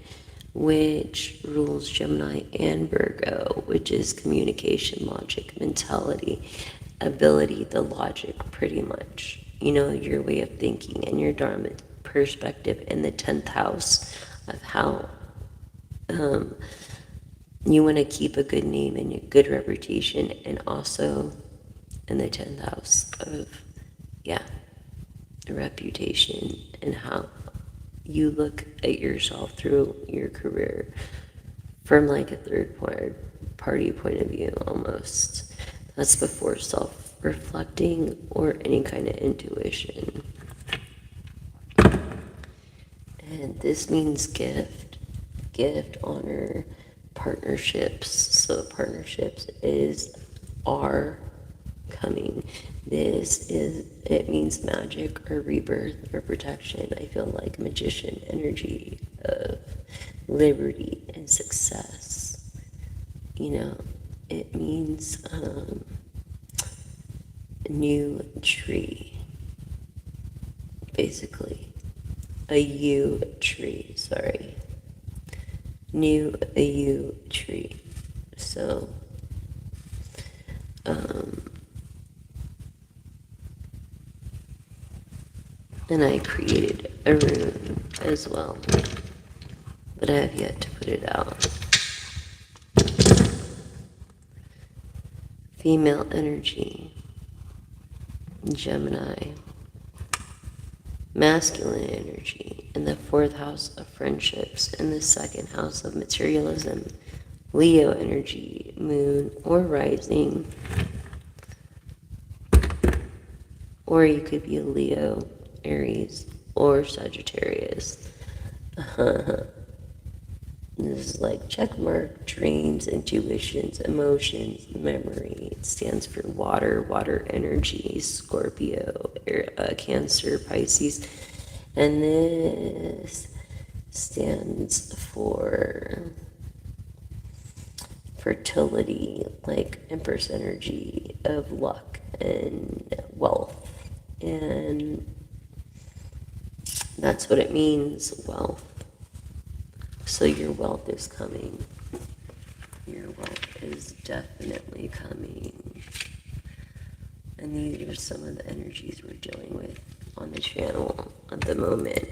Speaker 1: which rules Gemini and Virgo, which is communication, logic, mentality, ability, the logic, pretty much. You know, your way of thinking and your Dharma perspective in the 10th house of how you want to keep a good name and a good reputation, and also in the 10th house of, reputation and how you look at yourself through your career from like a third party point of view almost. That's before self-reflecting or any kind of intuition. And this means gift, honor, partnerships. So partnerships are coming. It means magic or rebirth or protection. I feel like magician energy of liberty and success. You know, it means new tree, basically. A yew tree, sorry. A yew tree. So, and I created a rune as well, but I have yet to put it out. Female energy, Gemini. Masculine energy in the 4th house of friendships, in the 2nd house of materialism. Leo energy, moon or rising. Or you could be a Leo, Aries, or Sagittarius. This is like checkmark, dreams, intuitions, emotions, memory. It stands for water energy, Scorpio, Cancer, Pisces. And this stands for fertility, like Empress energy of luck and wealth. And that's what it means, wealth. So your wealth is coming. Your wealth is definitely coming. And these are some of the energies we're dealing with on the channel at the moment.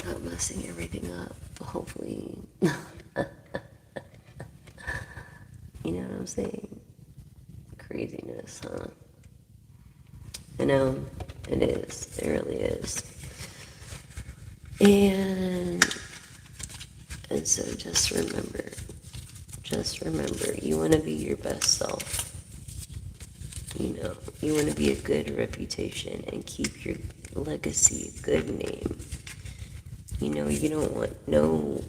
Speaker 1: Not messing everything up, hopefully. You know what I'm saying? Craziness, huh? I know, it is. It really is. And so just remember, you want to be your best self. You know, you want to be a good reputation and keep your legacy, good name. You know, you don't want no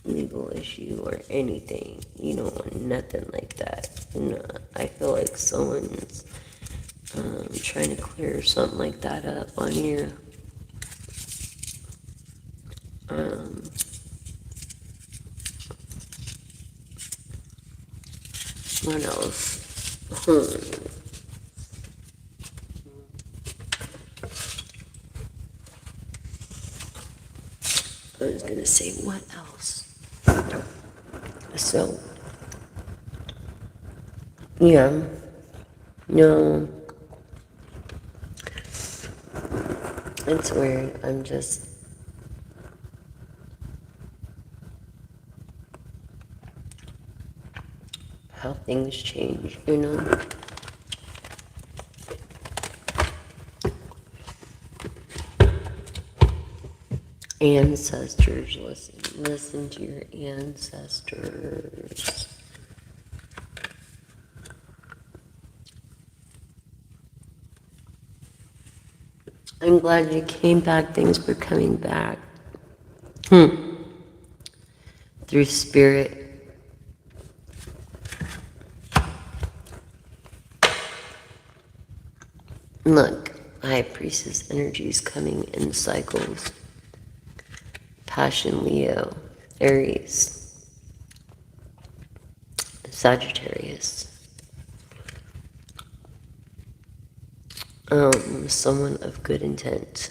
Speaker 1: legal issue or anything. You don't want nothing like that. No, I feel like someone's trying to clear something like that up on your what else? I was gonna say, what else? So, yeah, no, it's weird. I'm just, how things change, you know? Ancestors, listen to your ancestors. I'm glad you came back. Things were coming back. Through spirit. Look, High Priestess energy is coming in cycles. Passion Leo, Aries, Sagittarius. Someone of good intent.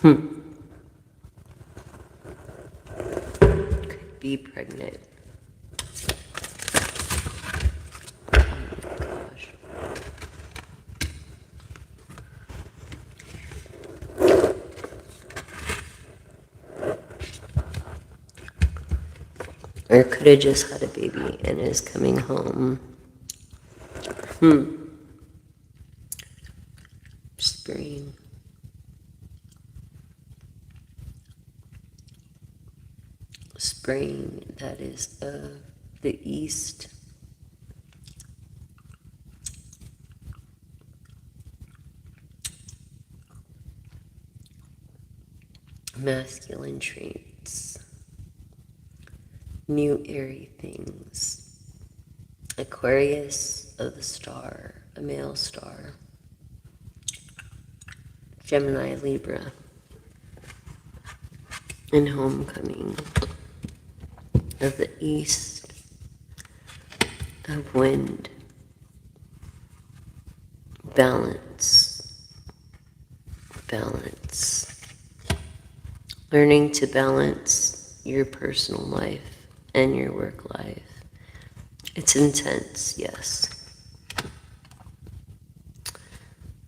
Speaker 1: Could be pregnant. Oh my gosh. Or could have just had a baby and is coming home. Spring. Spring, that is the east. Masculine traits. New airy things. Aquarius of the star, a male star. Gemini, Libra. And homecoming of the east, of wind. Balance. Balance. Learning to balance your personal life and your work life. It's intense, yes.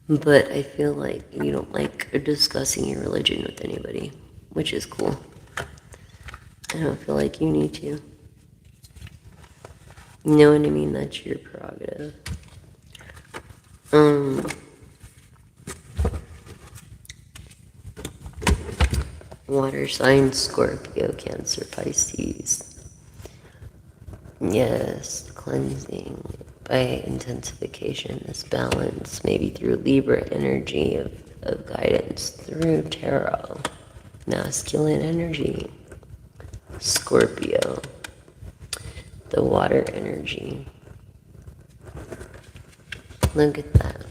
Speaker 1: But I feel like you don't like discussing your religion with anybody, which is cool. I don't feel like you need to. You know what I mean? That's your prerogative. Water signs, Scorpio, Cancer, Pisces. Yes, cleansing by intensification, this balance, maybe through Libra energy of guidance, through tarot, masculine energy, Scorpio, the water energy. Look at that.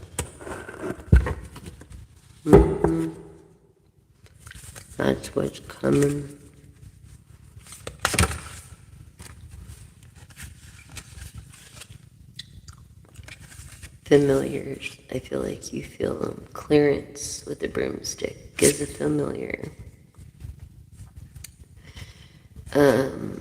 Speaker 1: That's what's coming. Familiars, I feel like you feel them. Clearance with the broomstick is a familiar. And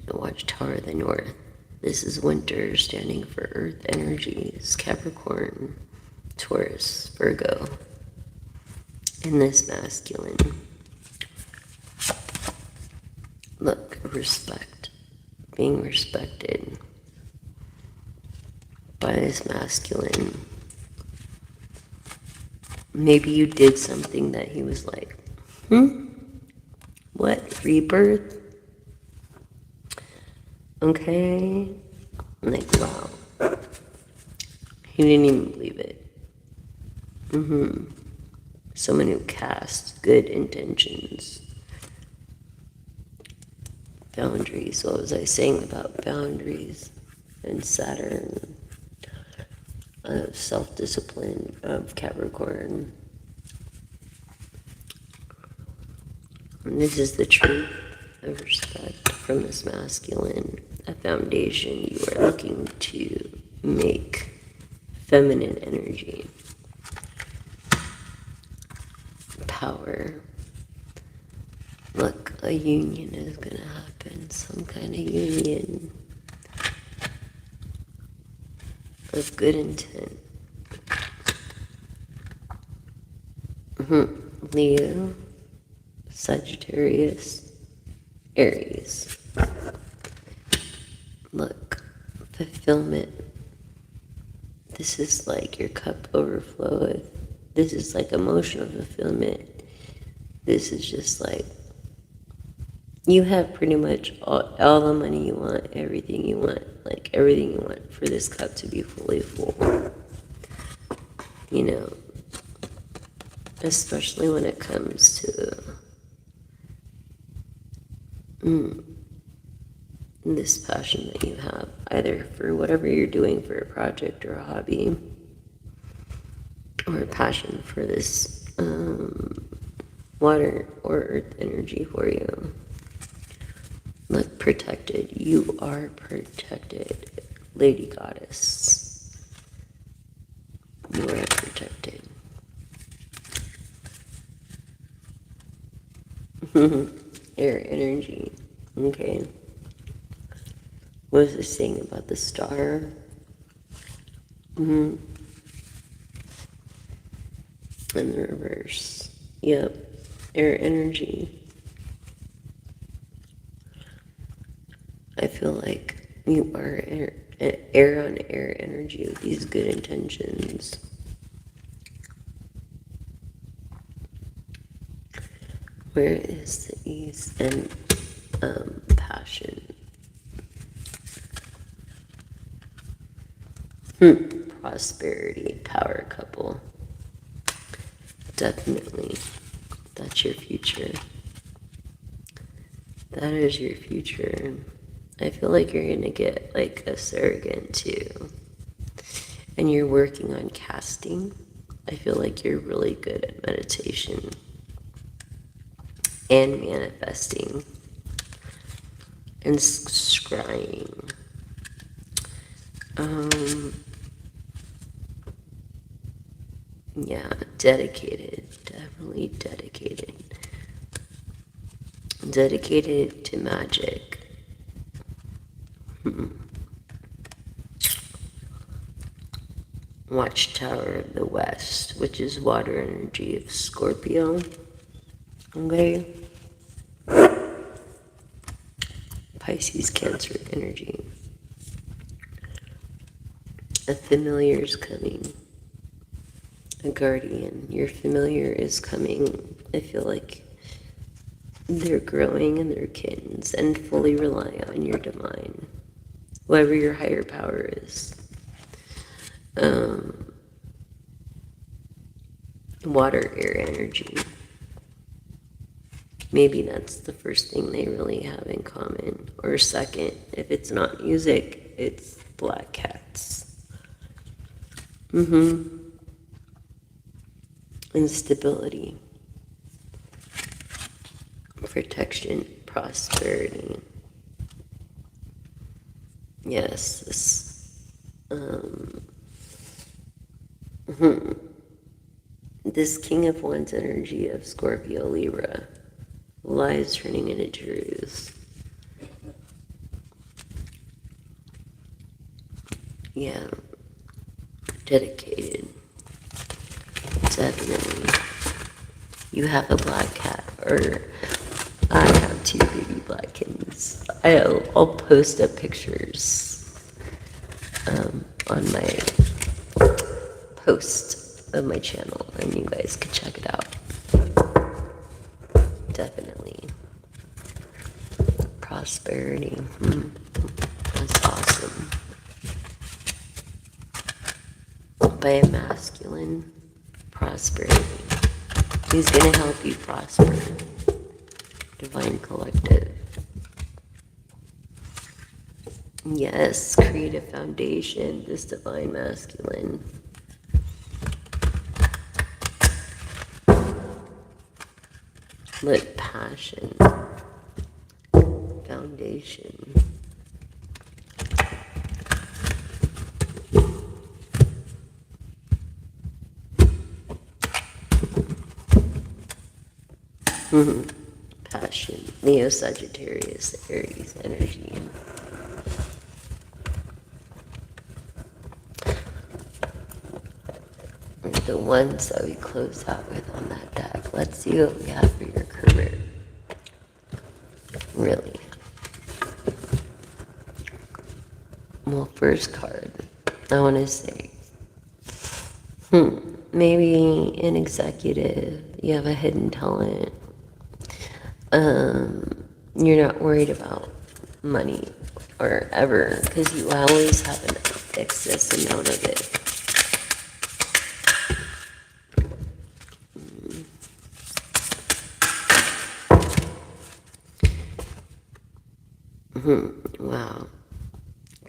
Speaker 1: the Watchtower of the North. This is winter, standing for Earth energies, Capricorn, Taurus, Virgo. In this masculine. Look, respect. Being respected by this masculine. Maybe you did something that he was like, what? Rebirth? Okay. Like, wow. He didn't even believe it. Someone who casts good intentions. Boundaries. What was I saying about boundaries? And Saturn. Self-discipline of Capricorn. And this is the truth of respect from this masculine, a foundation you are looking to make feminine energy. power. Look, a union is gonna happen. Some kind of union of good intent. Leo, Sagittarius, Aries. Look, fulfillment. This is like your cup overfloweth. This is like emotional fulfillment. This is just like you have pretty much all the money you want, everything you want, like everything you want for this cup to be fully full. You know, especially when it comes to this passion that you have, either for whatever you're doing for a project or a hobby, or a passion for this water or earth energy for you. Look, protected. You are protected, Lady Goddess. You are protected. Air energy. Okay. What is this saying about the star? In the reverse. Yep. Air energy. I feel like you are air on air energy with these good intentions. Where is the ease and passion? Prosperity, power couple. Definitely. That's your future. That is your future. I feel like you're going to get like a surrogate too. And you're working on casting. I feel like you're really good at meditation and manifesting and scrying. Yeah, dedicated. Definitely dedicated. Dedicated to magic. Watchtower of the West, which is water energy of Scorpio. Okay. Pisces, Cancer energy. A familiar is coming. A guardian. Your familiar is coming. I feel like they're growing and they're kittens and fully rely on your divine, whoever your higher power is. Water, air energy. Maybe that's the first thing they really have in common. Or second, if it's not music, it's black cats. Instability. Protection, prosperity. Yes, this King of Wands energy of Scorpio, Libra, lies turning into truths. Yeah, dedicated. Definitely. You have a black cat, or I have 2 baby black kittens. I'll post up pictures on my post of my channel, and you guys can check it out. Definitely. Prosperity. That's awesome. By a masculine, prosperity. He's going to help you prosper. Divine collective. Yes, create a foundation, this divine masculine. Let passion. Foundation. Passion. Leo, Sagittarius, Aries energy. The ones that we close out with on that deck. Let's see what we have for your career. Really. Well, first card, I want to say, maybe an executive, you have a hidden talent. You're not worried about money or ever, because you always have an excess amount of it. Wow.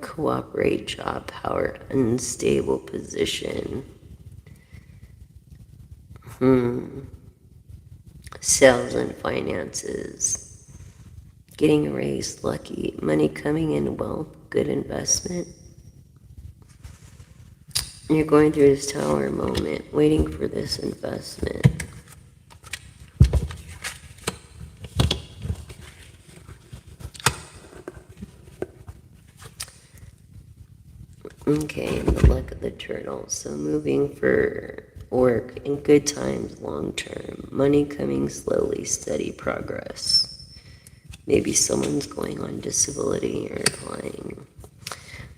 Speaker 1: Cooperate, job, power, unstable position. Sales and finances. Getting a raise, lucky. Money coming in, wealth, good investment. You're going through this tower moment, waiting for this investment. Okay, and the luck of the turtle. So moving for work in good times, long term. Money coming slowly, steady progress. Maybe someone's going on disability or applying.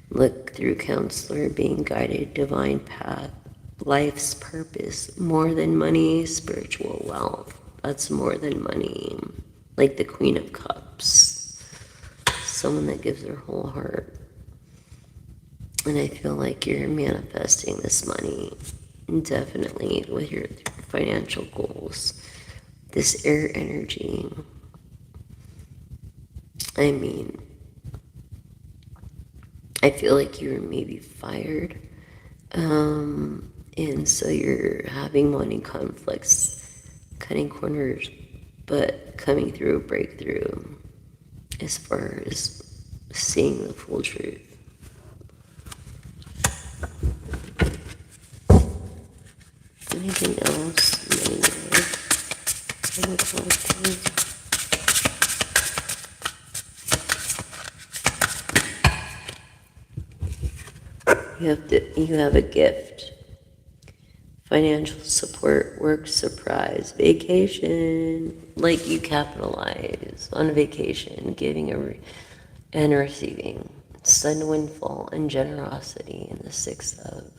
Speaker 1: Look through counselor, being guided, divine path, life's purpose, more than money, spiritual wealth. That's more than money. Like the Queen of Cups. Someone that gives their whole heart. And I feel like you're manifesting this money, definitely, with your financial goals. This air energy. I mean, I feel like you were maybe fired. And so you're having money conflicts, cutting corners, but coming through a breakthrough as far as seeing the full truth. Anything else? You have a gift. Financial support, work surprise, vacation. Like you capitalize on vacation, giving and receiving. Sudden windfall and generosity in the Six of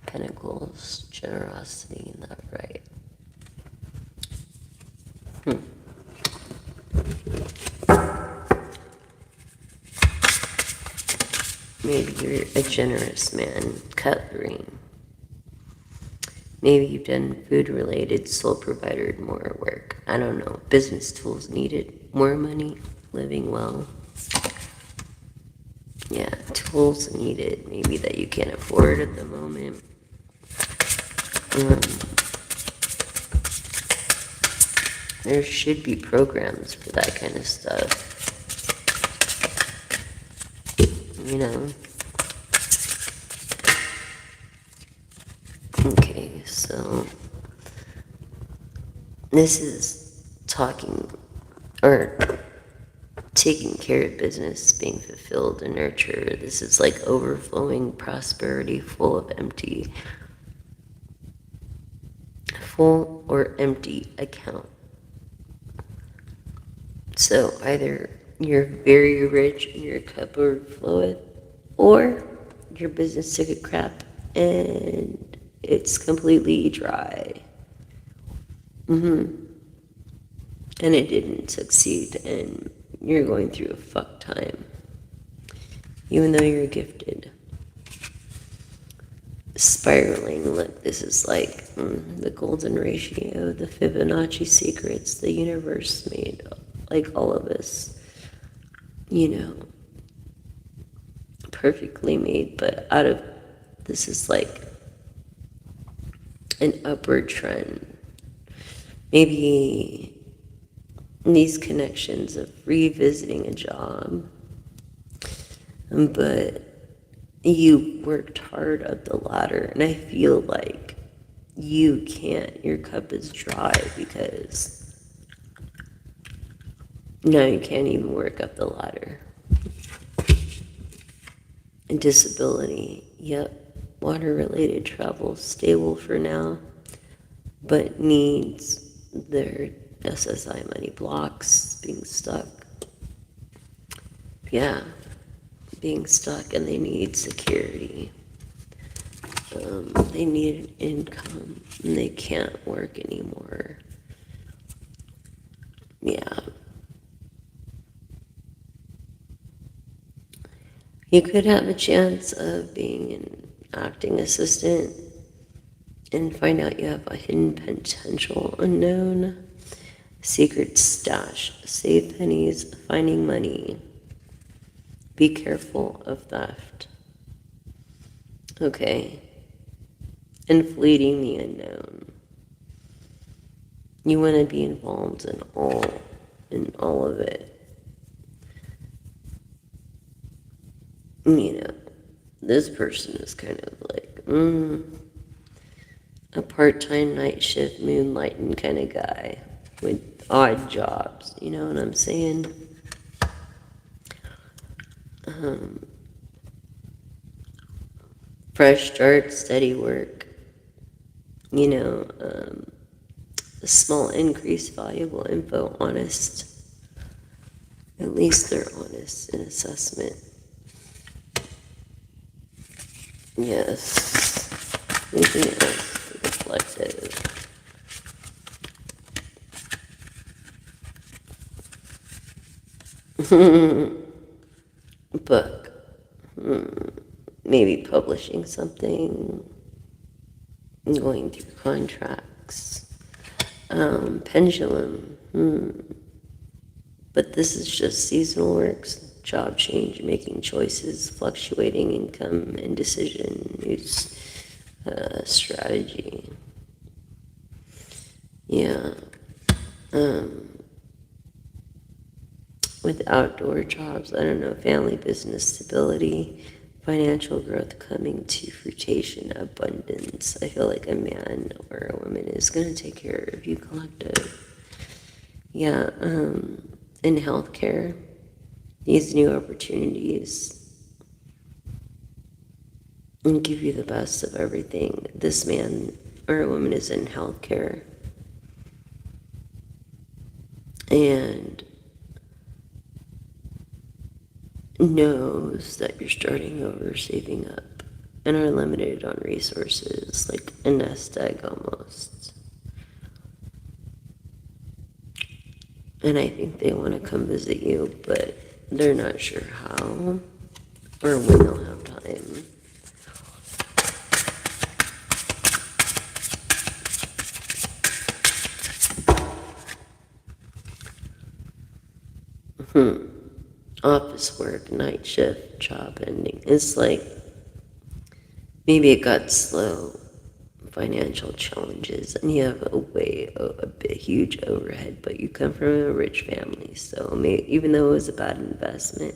Speaker 1: Pentacles, generosity in that right. Maybe you're a generous man, cutlery. Maybe you've done food-related, sole provider, more work. I don't know. Business tools needed, more money, living well. Yeah, tools needed, maybe that you can't afford at the moment. There should be programs for that kind of stuff. You know? Okay, so this is talking or taking care of business, being fulfilled and nurtured. This is like overflowing prosperity, full or empty account. So either you're very rich and your cup overfloweth, or your business took a crap and it's completely dry. And it didn't succeed, and you're going through a fuck time, even though you're gifted. Spiraling, look, this is like the golden ratio, the Fibonacci secrets, the universe made, like all of us, you know, perfectly made, but out of, this is like an upward trend. Maybe these connections of revisiting a job, but you worked hard up the ladder, and I feel like you can't. Your cup is dry because now you can't even work up the ladder. And disability, yep. Water-related travel, stable for now, but needs their SSI money. Blocks, being stuck. Yeah, being stuck, and they need security. They need an income, and they can't work anymore. Yeah. You could have a chance of being an acting assistant and find out you have a hidden potential unknown. Secret stash, save pennies, finding money. Be careful of theft. Okay. And fleeting the unknown. You want to be involved in all of it. You know, this person is kind of like, a part-time night shift moonlighting kind of guy with odd jobs. You know what I'm saying? Fresh start, steady work. You know, a small increase, valuable info, honest. At least they're honest in assessment. Yes. Anything else? Reflective. Book. Maybe publishing something. Going through contracts. Pendulum. But this is just seasonal works. Job change, making choices, fluctuating income, indecision, news, strategy. Yeah. With outdoor jobs, I don't know, family, business, stability, financial growth coming to fruition, abundance. I feel like a man or a woman is going to take care of you, collective. Yeah, in healthcare, these new opportunities and give you the best of everything. This man or a woman is in healthcare and knows that you're starting over, saving up, and are limited on resources, like a nest egg almost. And I think they want to come visit you, but they're not sure how or when they'll have time. Office work, night shift, job ending. It's like maybe it got slow, financial challenges, and you have a huge overhead, but you come from a rich family, so even though it was a bad investment,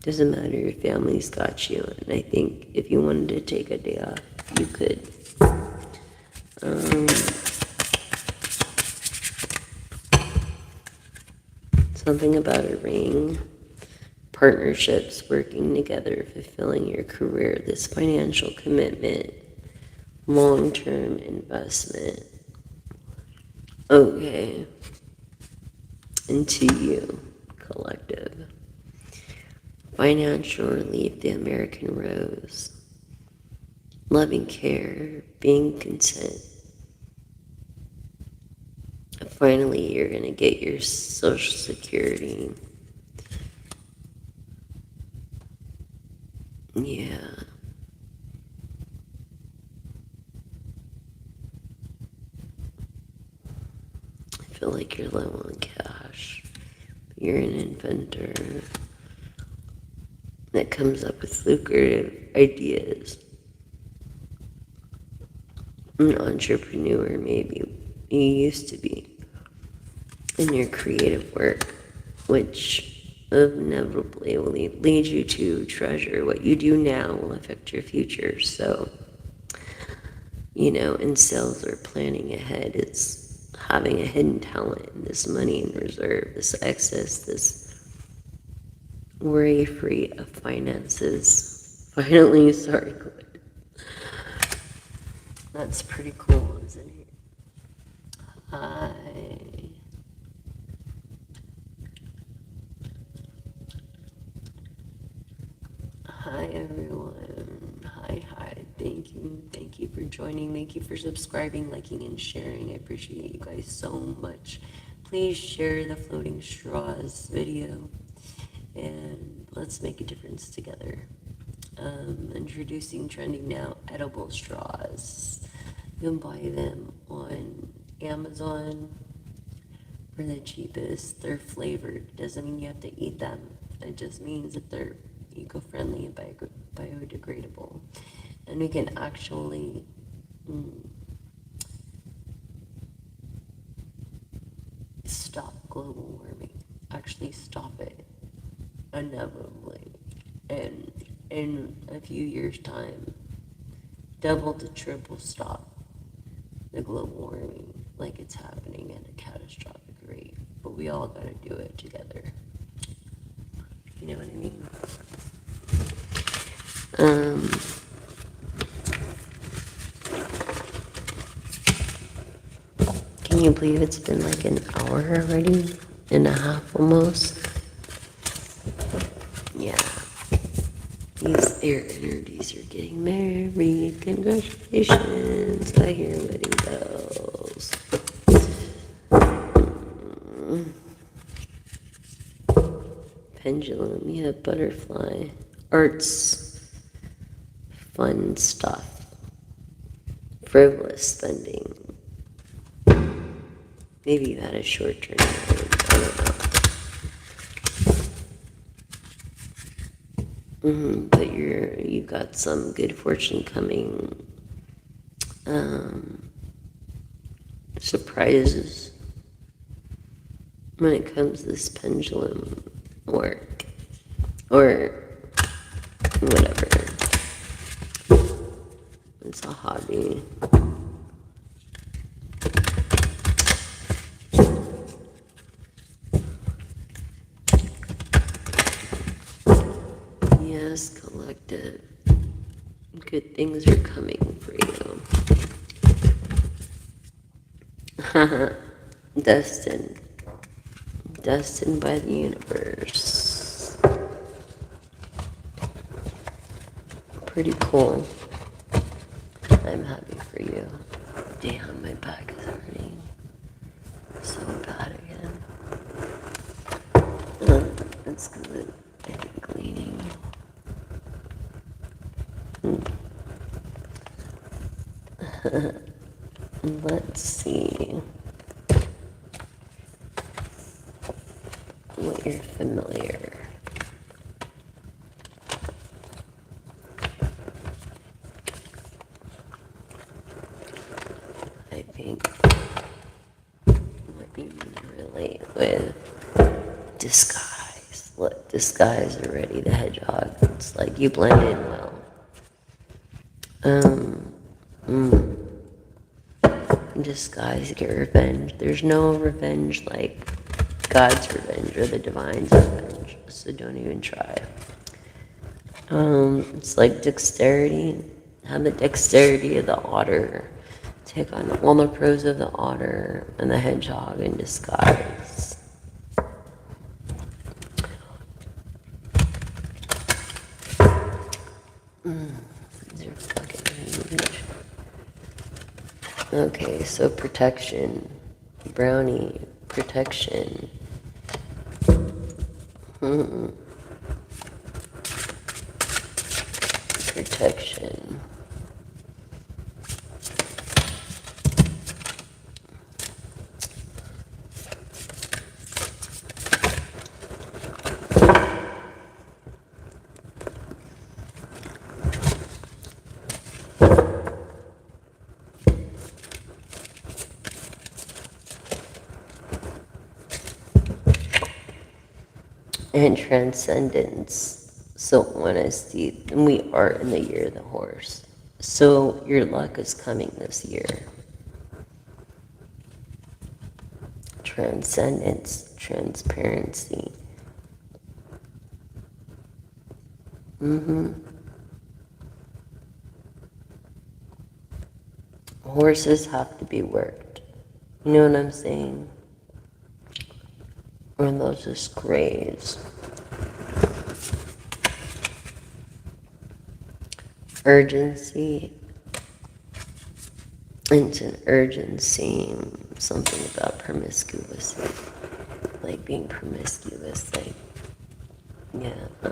Speaker 1: doesn't matter, your family's got you, and I think if you wanted to take a day off, you could. Something about a ring, partnerships, working together, fulfilling your career, this financial commitment, long-term investment. Okay. Into you, collective. Financial relief, the American rose. Loving care, being content. Finally, you're going to get your Social Security. Yeah. I feel like you're low on cash. You're an inventor that comes up with lucrative ideas. An entrepreneur, maybe you used to be in your creative work, which inevitably will lead you to treasure. What you do now will affect your future. So in sales or planning ahead. It's having a hidden talent, this money in reserve, this excess, this worry-free of finances. Finally, sorry, quit. That's pretty cool, isn't it? Hi everyone. Hi. Thank you for joining. Thank you for subscribing, liking, and sharing. I appreciate you guys so much. Please share the floating straws video, and let's make a difference together. Introducing trending now edible straws. You can buy them on Amazon for the cheapest. They're flavored. Doesn't mean you have to eat them. It just means that they're eco-friendly and biodegradable. And we can actually stop global warming. Actually stop it inevitably. And in a few years' time, double to triple stop the global warming like it's happening at a catastrophic rate. But we all gotta do it together. You know what I mean? Can you believe it's been like an hour already? And a half almost? Yeah. These air energies are getting married. Congratulations. I hear wedding bells. Pendulum, yeah, butterfly. Arts, fun stuff. Frivolous spending. Maybe you had a short-term memory. I don't know. But you've got some good fortune coming. Surprises when it comes to this pendulum work or whatever. It's a hobby. Yes, collective. Good things are coming for you. Destined. Destined by the universe. Pretty cool. I'm happy for you. Damn, my back is hurting so bad again. That's because I think leaning. Let's see what you're familiar. I think what you relate with disguise. Look, disguise already, the hedgehog. It's like you blend in well. Disguise, get revenge. There's no revenge like God's revenge or the divine's revenge, so don't even try. It's like dexterity. Have the dexterity of the otter. Take on all the pros of the otter and the hedgehog in disguise. These are fucking huge. Okay, so protection. Brownie, protection. Protection. And transcendence. So honesty. And we are in the year of the horse. So your luck is coming this year. Transcendence, transparency. Horses have to be worked. You know what I'm saying? Or they'll just graze. Urgency. It's an urgency. Something about promiscuous. Like being promiscuous. Like, yeah. I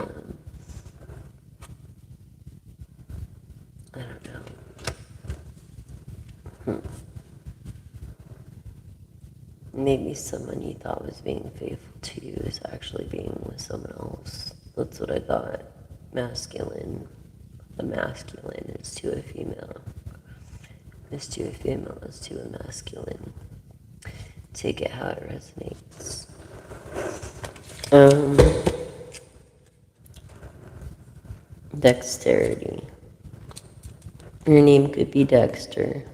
Speaker 1: don't know. Maybe someone you thought was being faithful to you is actually being with someone else. That's what I got. Masculine. A masculine is to a female. Is to a female is to a masculine. Take it how it resonates. Dexterity. Your name could be Dexter.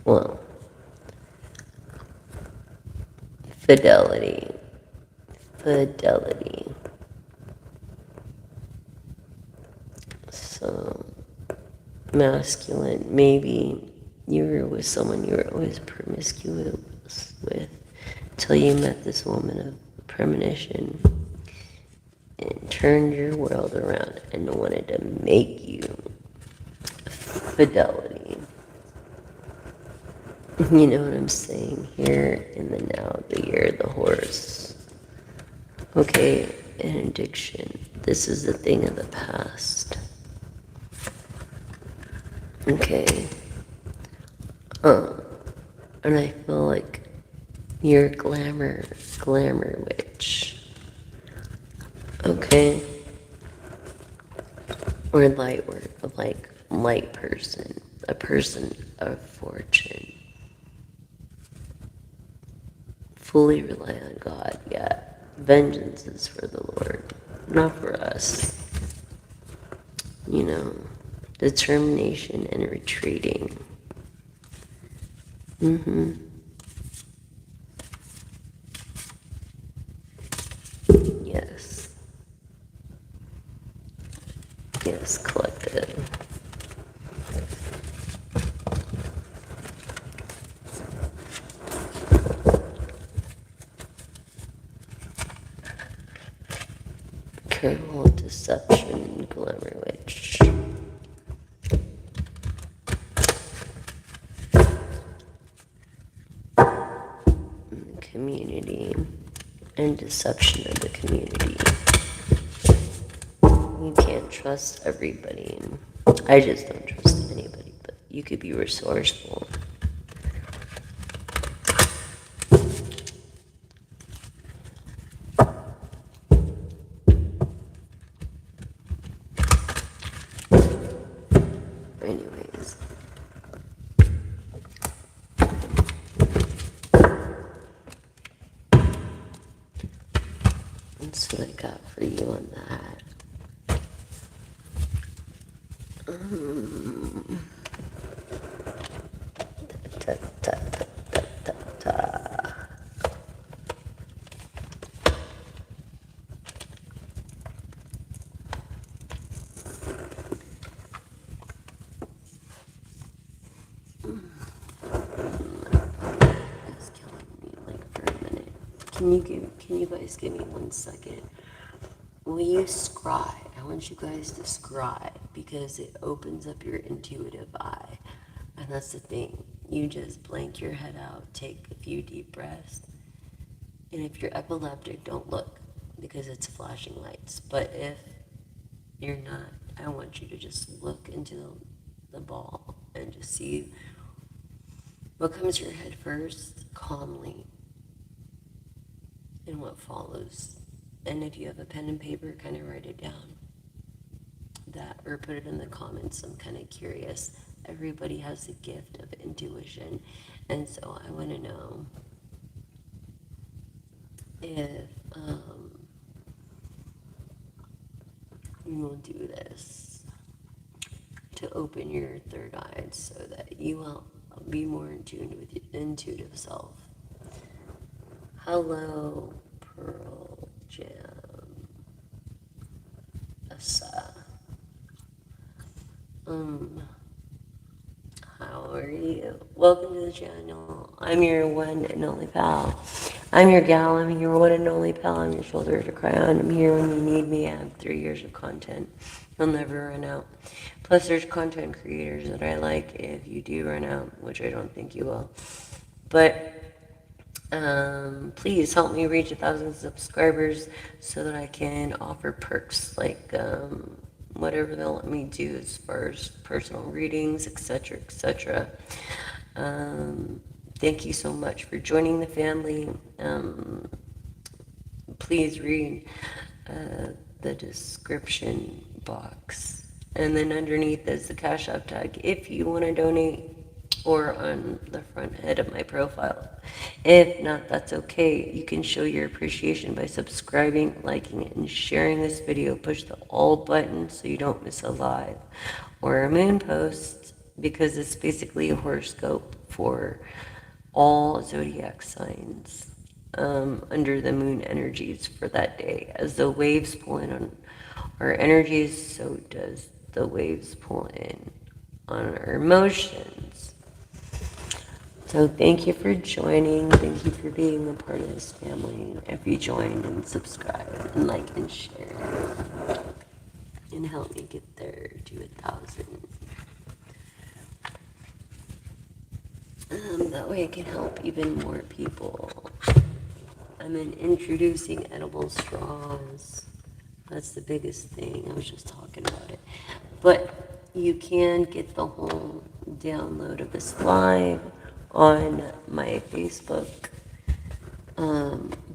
Speaker 1: Well, fidelity. Fidelity. So, masculine. Maybe you were with someone you were always promiscuous with till you met this woman of premonition and turned your world around and wanted to make you fidelity. You know what I'm saying? Here in the now, the year of the horse. Okay, an addiction. This is a thing of the past. Okay. And I feel like you're a glamour witch. Okay. Or light work, like light person, a person of fortune. Fully rely on God, yeah. Vengeance is for the Lord, not for us. You know, determination and retreating. Yes. Yes, collective. Careful deception, glamour witch. Community and deception of the community. You can't trust everybody. I just don't trust anybody, but you could be resourceful. Anyways. That's what I got for you on that. Ta, ta, ta, ta, ta, ta. It's killing me, like, for a minute. Can you guys give me 1 second? Will you scribe? I want you guys to scribe because it opens up your intuitive eye. And that's the thing. You just blank your head out, take a few deep breaths. And if you're epileptic, don't look because it's flashing lights. But if you're not, I want you to just look into the ball and just see what comes to your head first, calmly, and what follows. And if you have a pen and paper, kind of write it down. That, or put it in the comments. I'm kind of curious. Everybody has the gift of intuition. And so I want to know if you will do this. to open your third eye so that you will be more in tune with your intuitive self. Hello, Pearl Jam. Asa. How are you? Welcome to the channel. I'm your one and only pal. I'm your gal. I'm your one and only pal. I'm your shoulder to cry on. I'm here when you need me. I have 3 years of content. You'll never run out. Plus, there's content creators that I like if you do run out, which I don't think you will. But please help me reach 1,000 subscribers so that I can offer perks like whatever they'll let me do as far as personal readings, etc., etc. Thank you so much for joining the family. Please read the description box. And then underneath is the Cash App tag if you want to donate, or on the front head of my profile. If not, that's okay. You can show your appreciation by subscribing, liking it, and sharing this video. Push the all button so you don't miss a live or a moon post, because it's basically a horoscope for all zodiac signs under the moon energies for that day. As the waves pull in on our energies, so does the waves pull in on our emotions. So thank you for joining. Thank you for being a part of this family. If you joined and subscribe and like and share and help me get there to 1,000. That way I can help even more people. I'm introducing edible straws. That's the biggest thing. I was just talking about it. But you can get the whole download of this live on my Facebook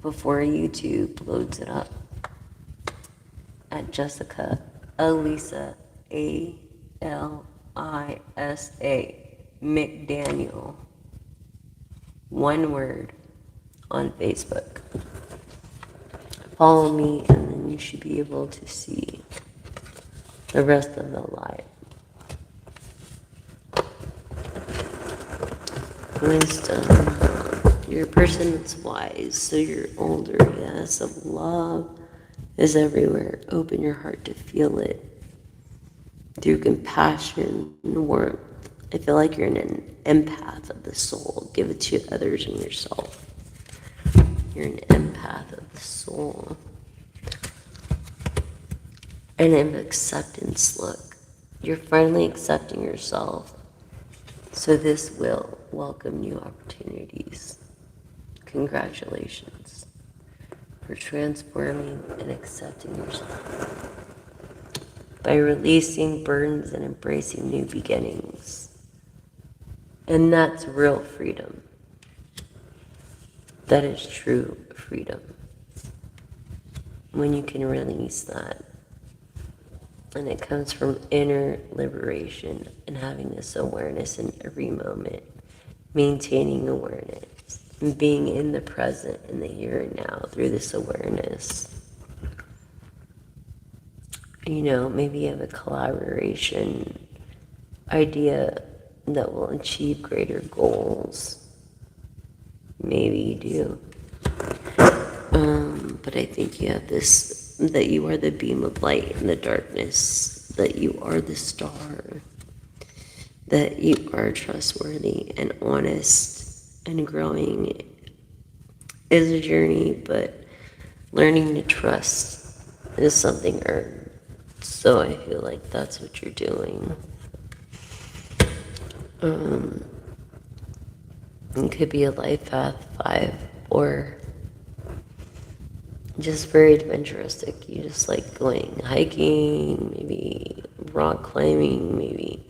Speaker 1: before YouTube loads it up at Jessica Alisa, A-L-I-S-A McDaniel, one word, on Facebook. Follow me and then you should be able to see the rest of the live. Wisdom. You're a person that's wise, so you're older, yes, of love is everywhere. Open your heart to feel it through compassion and warmth. I feel like you're an empath of the soul. Give it to others and yourself. You're an empath of the soul. And an acceptance look. You're finally accepting yourself. So this will welcome new opportunities. Congratulations for transforming and accepting yourself. By releasing burdens and embracing new beginnings. And that's real freedom. That is true freedom. When you can release that. And it comes from inner liberation and having this awareness in every moment. Maintaining awareness. And being in the present, in the here and now through this awareness. You know, maybe you have a collaboration idea that will achieve greater goals. Maybe you do. But I think you have this, that you are the beam of light in the darkness, that you are the star, that you are trustworthy and honest, and growing is a journey, but learning to trust is something earned. So I feel like that's what you're doing. It could be a life path 5, or just very adventuristic. You just like going hiking, maybe rock climbing, maybe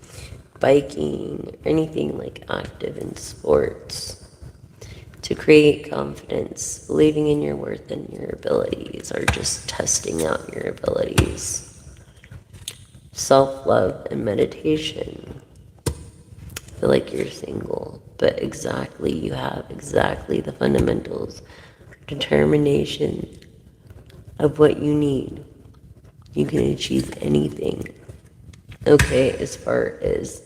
Speaker 1: biking, or anything like active in sports. To create confidence, believing in your worth and your abilities, or just testing out your abilities. Self-love and meditation. I feel like you're single, but you have exactly the fundamentals, determination of what you need. You can achieve anything. okay, as far as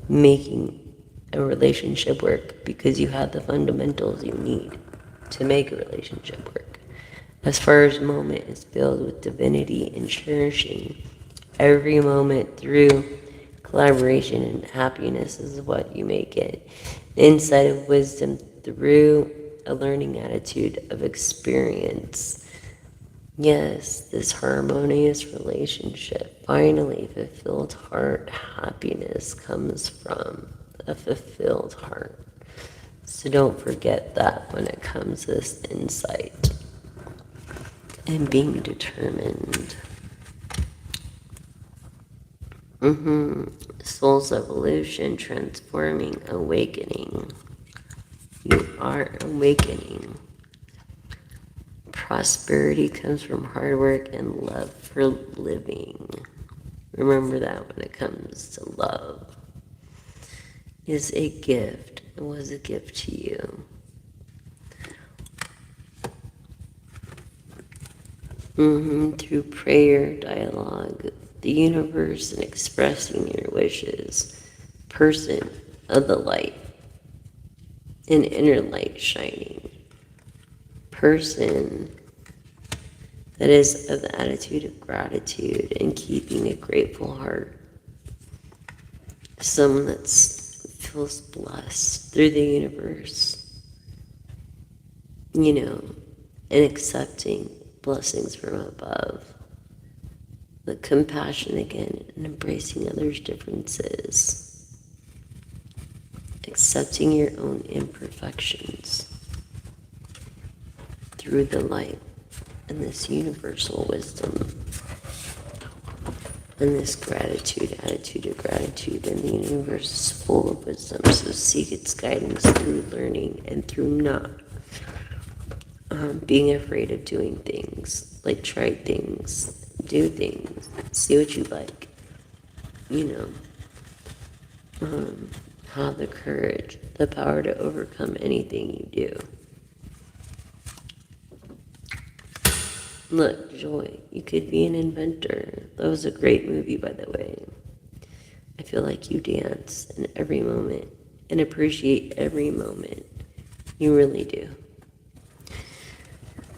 Speaker 1: making a relationship work, because you have the fundamentals you need to make a relationship work. As far as moment is filled with divinity and cherishing every moment through collaboration and happiness is what you make it. Insight of wisdom through a learning attitude of experience. Yes, this harmonious relationship, finally fulfilled heart happiness comes from a fulfilled heart. So don't forget that when it comes to this insight and being determined. Soul's evolution, transforming, awakening. You are awakening. Prosperity comes from hard work and love for living. Remember that when it comes to love. Is a gift. It was a gift to you. Through prayer, dialogue, the universe, and expressing your wishes. Person of the light. An inner light shining. Person that is of the attitude of gratitude and keeping a grateful heart. Someone that feels blessed through the universe, and accepting blessings from above. The compassion again and embracing others' differences. Accepting your own imperfections through the light and this universal wisdom and this gratitude, attitude of gratitude, and the universe is full of wisdom, so seek its guidance through learning and through not being afraid of doing things, like try things, do things, see what you like, have the courage, the power to overcome anything you do. Look, Joy, you could be an inventor. That was a great movie, by the way. I feel like you dance in every moment and appreciate every moment. You really do.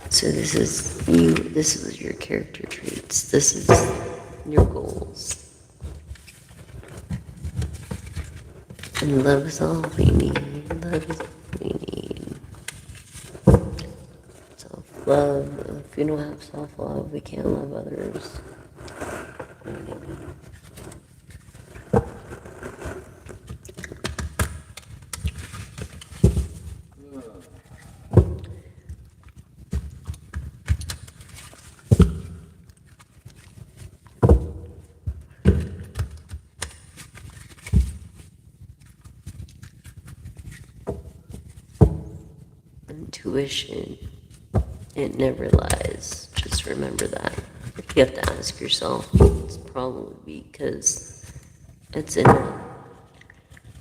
Speaker 1: So this is you. This was your character traits. This is your goals. And love is all we need. Love is all we need. Self-love. If you don't have self-love, we can't love others. You know what I mean? Intuition, it never lies. Just remember that. If you have to ask yourself, it's probably because it's in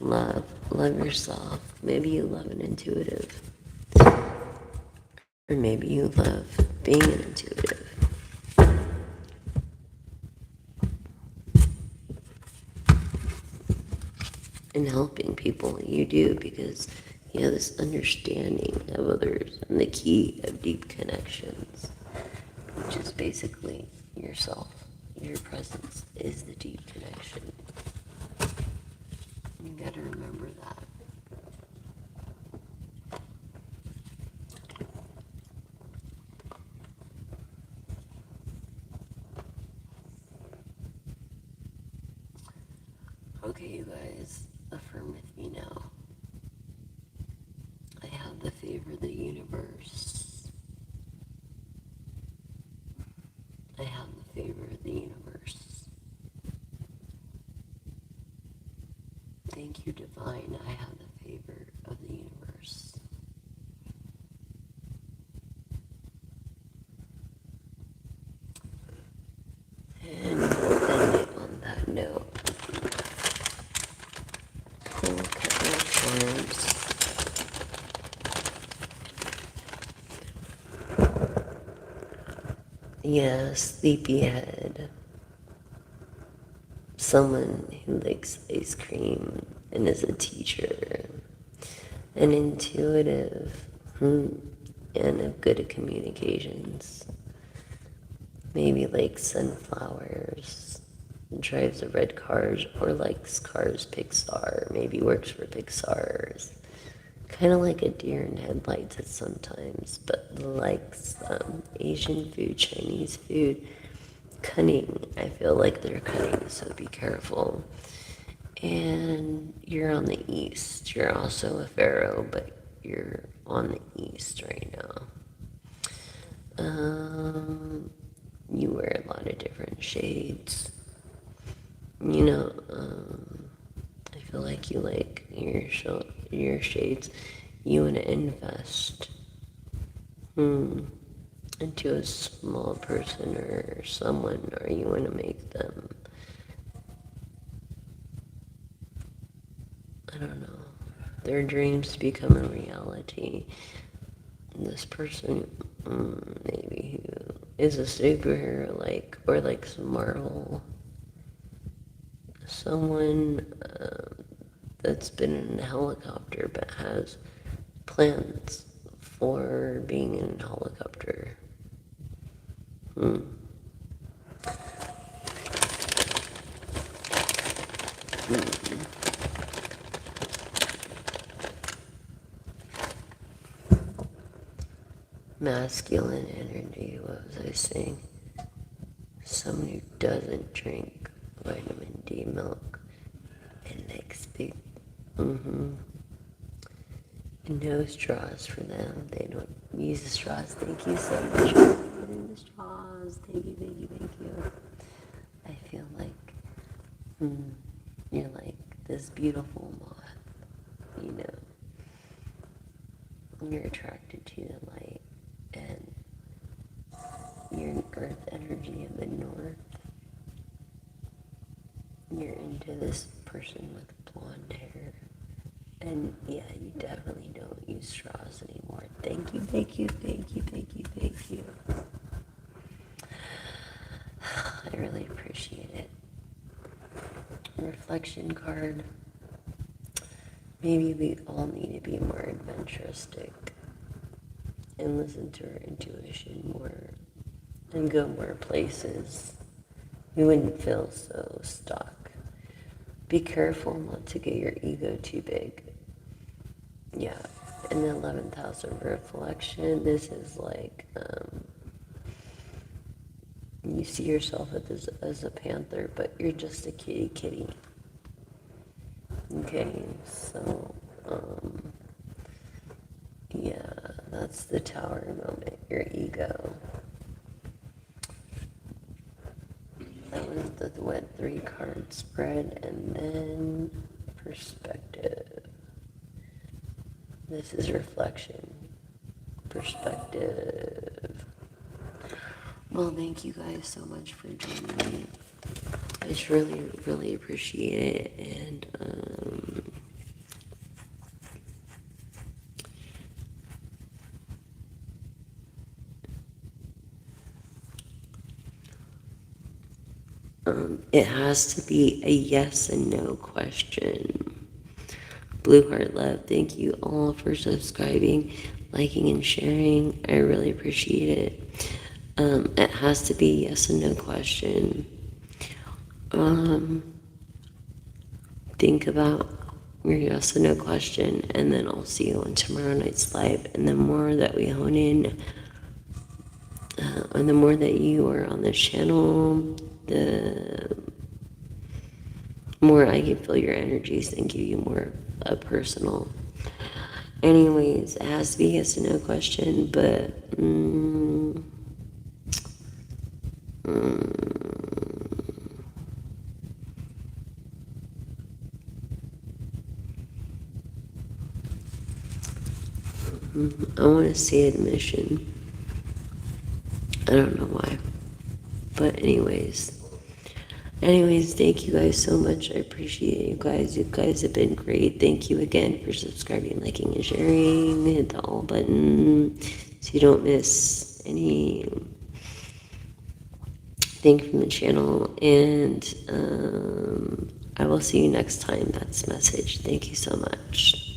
Speaker 1: love. Love yourself. Maybe you love an intuitive. Or maybe you love being an intuitive. And helping people, you do, because you have this understanding of others and the key of deep connections, which is basically yourself. Your presence is the deep connection. You gotta remember that. Okay, you guys, affirm with me now. I have the favor of the universe. I have the favor of the universe. Thank you, Divine. I have the favor of the universe. And we'll end it on that note. Look at my cards. Yeah, sleepyhead. someone who likes ice cream and is a teacher, and intuitive, and of good at communications. Maybe likes sunflowers, drives a red cars, or likes Cars Pixar, maybe works for Pixar's. Kind of like a deer in headlights at sometimes, but likes Asian food, Chinese food. Cunning, I feel like they're cunning, so be careful. And you're on the east. You're also a pharaoh, but you're on the east right now. You wear a lot of different shades. You know, I feel like you like your shades. You want to invest into a small person or someone, or you want to make them, I don't know, their dreams become a reality. This person, maybe who is a superhero, or likes Marvel. Someone that's been in a helicopter but has plans for being in a helicopter. Masculine energy, what was I saying? Someone who doesn't drink vitamin D milk and likes big, no straws for them. They don't use the straws. Thank you so much for putting the straws. Thank you, thank you, thank you. I feel like you're like this beautiful moth, you know. You're attracted to the light, and you're an earth energy of the north. You're into this person with blonde hair. And yeah, you definitely don't use straws anymore. Thank you, thank you, thank you, thank you, thank you. I really appreciate it. Reflection card. Maybe we all need to be more adventuristic and listen to our intuition more and go more places. We wouldn't feel so stuck. Be careful not to get your ego too big. Yeah, in the 11th house of reflection, this is like, you see yourself as a panther, but you're just a kitty. Okay, so, yeah, that's the Tower moment, your ego. That was the wet 3-card spread, and then perspective. This is reflection. Perspective. Well, thank you guys so much for joining me. I just really, really appreciate it, and it has to be a yes and no question. Blue Heart Love, thank you all for subscribing, liking, and sharing. I really appreciate it. It has to be yes and no question. Think about your yes and no question, and then I'll see you on tomorrow night's live. And the more that we hone in, and the more that you are on this channel, the more I can feel your energies and give you more personal. Anyways, it has to be yes and no question, but I want to say admission. I don't know why. But anyways, thank you guys so much. I appreciate you guys. You guys have been great. Thank you again for subscribing, liking, and sharing. Hit the all button so you don't miss any thing from the channel, and I will see you next time. That's message. Thank you so much.